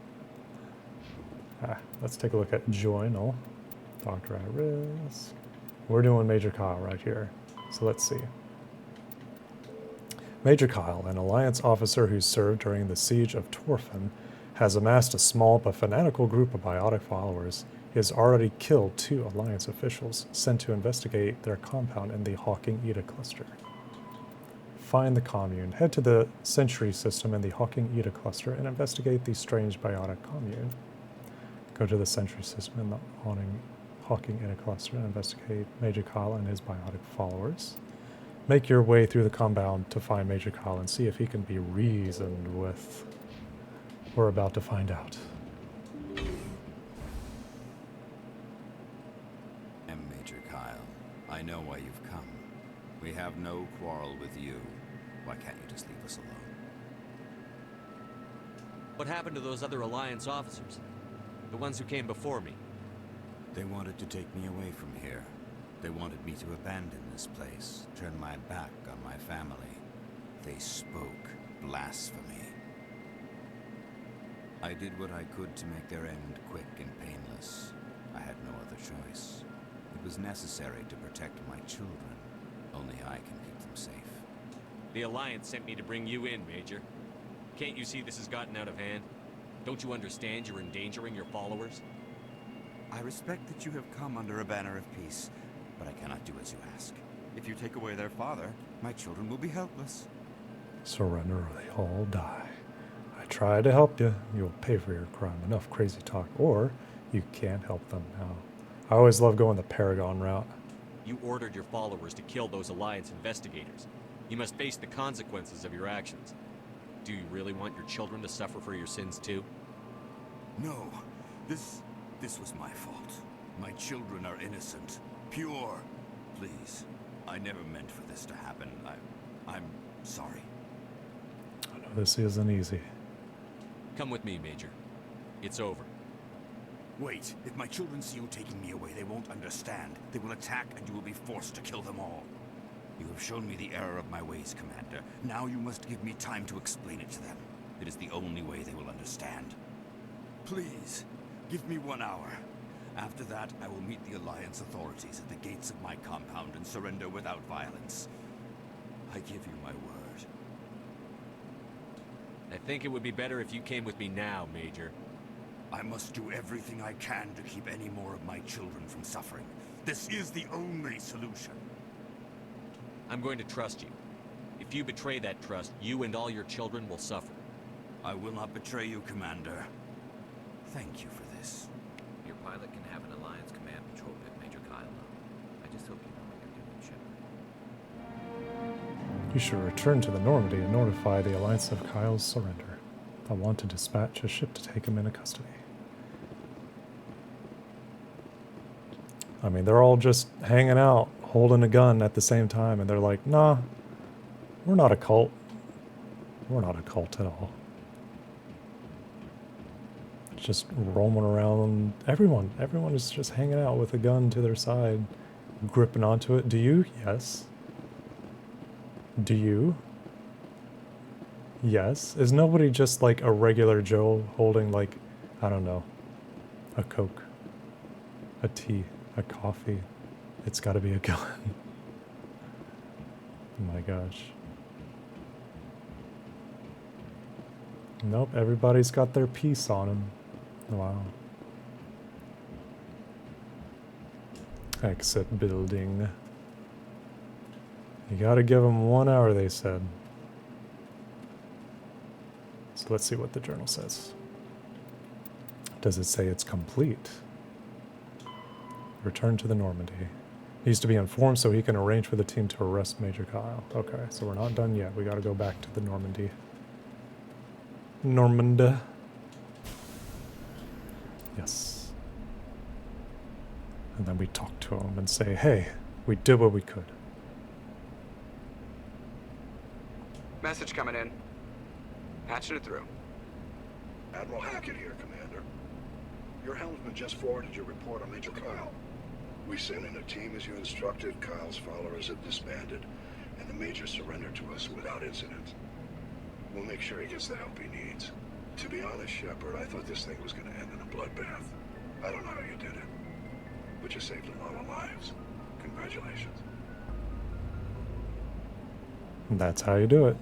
Let's take a look at Journal. Doctor at risk. We're doing Major Kyle right here, so let's see. Major Kyle, an Alliance officer who served during the siege of Torfin, has amassed a small but fanatical group of biotic followers. He has already killed 2 Alliance officials sent to investigate their compound in the Hawking Eda cluster. Find the commune. Head to the Sentry system in the Hawking Eda cluster and investigate the strange biotic commune. Go to the Sentry system in the Hawking Eda cluster and investigate Major Kyle and his biotic followers. Make your way through the compound to find Major Kyle and see if he can be reasoned with. We're about to find out. I'm Major Kyle. I know why you've come. We have no quarrel with you. Why can't you just leave us alone? What happened to those other Alliance officers? The ones who came before me? They wanted to take me away from here. They wanted me to abandon this place, turn my back on my family. They spoke blasphemy. I did what I could to make their end quick and painless. I had no other choice. It was necessary to protect my children. Only I can keep them safe. The Alliance sent me to bring you in, Major. Can't you see this has gotten out of hand? Don't you understand you're endangering your followers? I respect that you have come under a banner of peace, but I cannot do as you ask. If you take away their father, my children will be helpless. Surrender or they all die. I tried to help you. You'll pay for your crime. Enough crazy talk. Or you can't help them now. I always love going the Paragon route. You ordered your followers to kill those Alliance investigators. You must face the consequences of your actions. Do you really want your children to suffer for your sins too? No. This was my fault. My children are innocent. Pure. Please. I never meant for this to happen. I'm sorry. I know this isn't easy. Come with me, Major. It's over. Wait. If my children see you taking me away, they won't understand. They will attack and you will be forced to kill them all. You have shown me the error of my ways, Commander. Now you must give me time to explain it to them. It is the only way they will understand. Please, give me 1 hour. After that, I will meet the Alliance authorities at the gates of my compound and surrender without violence. I give you my word. I think it would be better if you came with me now, Major. I must do everything I can to keep any more of my children from suffering. This is the only solution. I'm going to trust you. If you betray that trust, you and all your children will suffer. I will not betray you, Commander. Thank you for this. Your pilot can have an Alliance command patrol pick Major Kyle up. I just hope you know what you're doing, Shepard. You should return to the Normandy and notify the Alliance of Kyle's surrender. I want to dispatch a ship to take him into custody. I mean, they're all just hanging out, holding a gun at the same time, and they're like, nah, we're not a cult. We're not a cult at all. Just roaming around. Everyone is just hanging out with a gun to their side, gripping onto it. Do you? Yes. Do you? Yes. Is nobody just like a regular Joe holding like, I don't know, a Coke, a tea, a coffee? It's gotta be a gun. Oh my gosh. Nope, everybody's got their piece on him. Wow. Exit building. You gotta give them 1 hour, they said. So let's see what the journal says. Does it say it's complete? Return to the Normandy. Needs to be informed so he can arrange for the team to arrest Major Kyle. Okay, so we're not done yet. We gotta go back to the Normandy. Normanda. Yes. And then we talk to him and say, hey, we did what we could. Message coming in. Patching it through. Admiral Hackett here, Commander. Your helmsman just forwarded your report on Major Kyle. We sent in a team as you instructed. Kyle's followers have disbanded, and the Major surrendered to us without incident. We'll make sure he gets the help he needs. To be honest, Shepard, I thought this thing was going to end in a bloodbath. I don't know how you did it, but you saved a lot of lives. Congratulations. That's how you do it.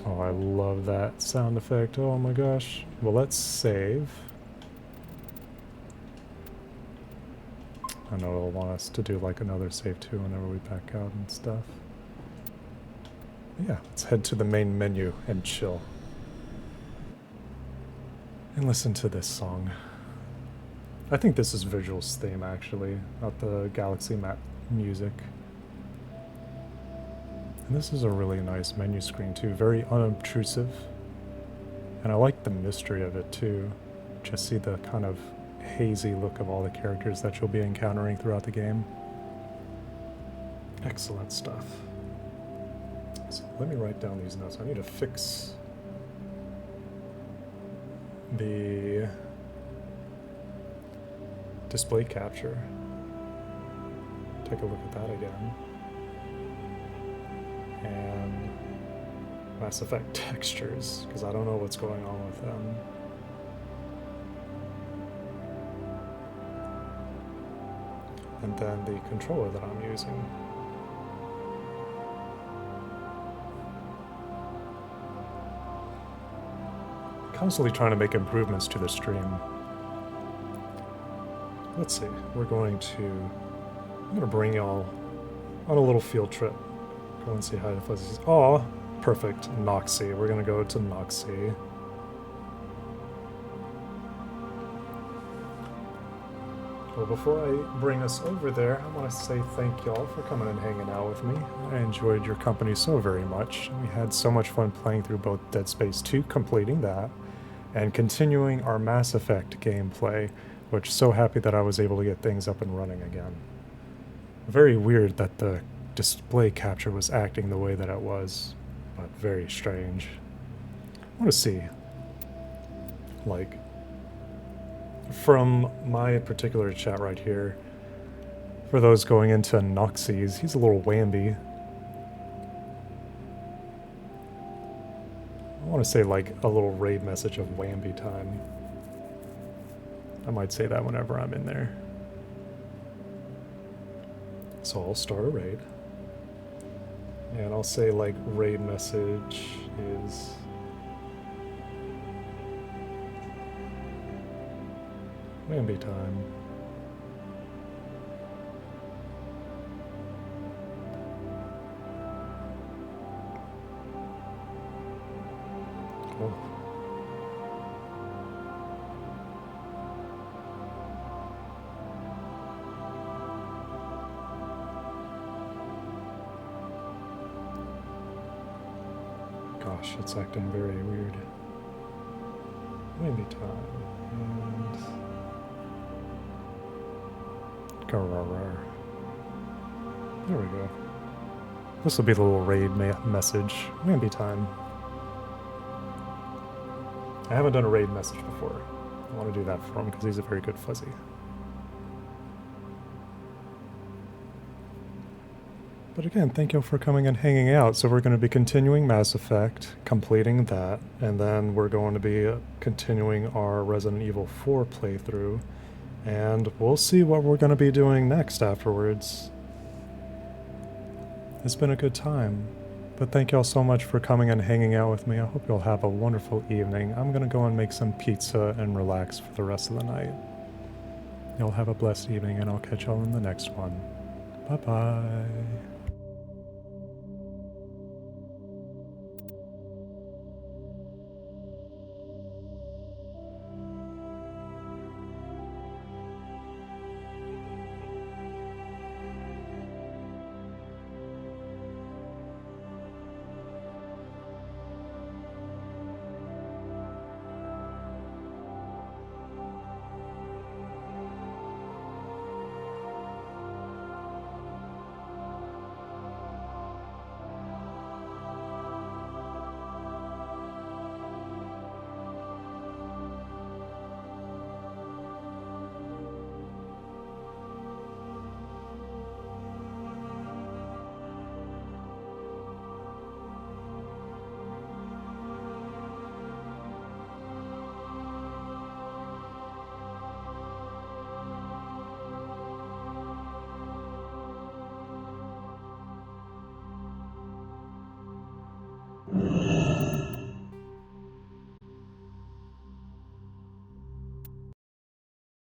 Oh, I love that sound effect. Oh my gosh. Well, let's save. I know it'll want us to do like another save too whenever we back out and stuff. But yeah, let's head to the main menu and chill. And listen to this song. I think this is Visual's theme actually, not the Galaxy map music. And this is a really nice menu screen too, very unobtrusive. And I like the mystery of it too. Just see the kind of hazy look of all the characters that you'll be encountering throughout the game. Excellent stuff. So let me write down these notes. I need to fix the display capture. Take a look at that again. And Mass Effect textures, because I don't know what's going on with them. And then the controller that I'm using. Constantly trying to make improvements to the stream. Let's see, I'm going to bring y'all on a little field trip. Go and see hi to Fuzzies. Oh, perfect, Noxie. We're gonna go to Noxie. Well, before I bring us over there, I want to say thank y'all for coming and hanging out with me. I enjoyed your company so very much. We had so much fun playing through both Dead Space 2, completing that, and continuing our Mass Effect gameplay, which so happy that I was able to get things up and running again. Very weird that the display capture was acting the way that it was, but very strange. I want to see, like, from my particular chat right here, for those going into Noxie's, he's a little Wamby. I want to say like a little raid message of Wamby time. I might say that whenever I'm in there. So I'll start a raid. And I'll say like raid message is Wamby time. Cool. Gosh, it's acting very weird. Wamby time. And there we go. This will be the little raid message. Wamby time. I haven't done a raid message before. I want to do that for him because he's a very good fuzzy. But again, thank you for coming and hanging out. So we're going to be continuing Mass Effect, completing that, and then we're going to be continuing our Resident Evil 4 playthrough. And we'll see what we're going to be doing next afterwards. It's been a good time. But thank y'all so much for coming and hanging out with me. I hope you'll have a wonderful evening. I'm gonna go and make some pizza and relax for the rest of the night. Y'all have a blessed evening, and I'll catch y'all in the next one. Bye-bye.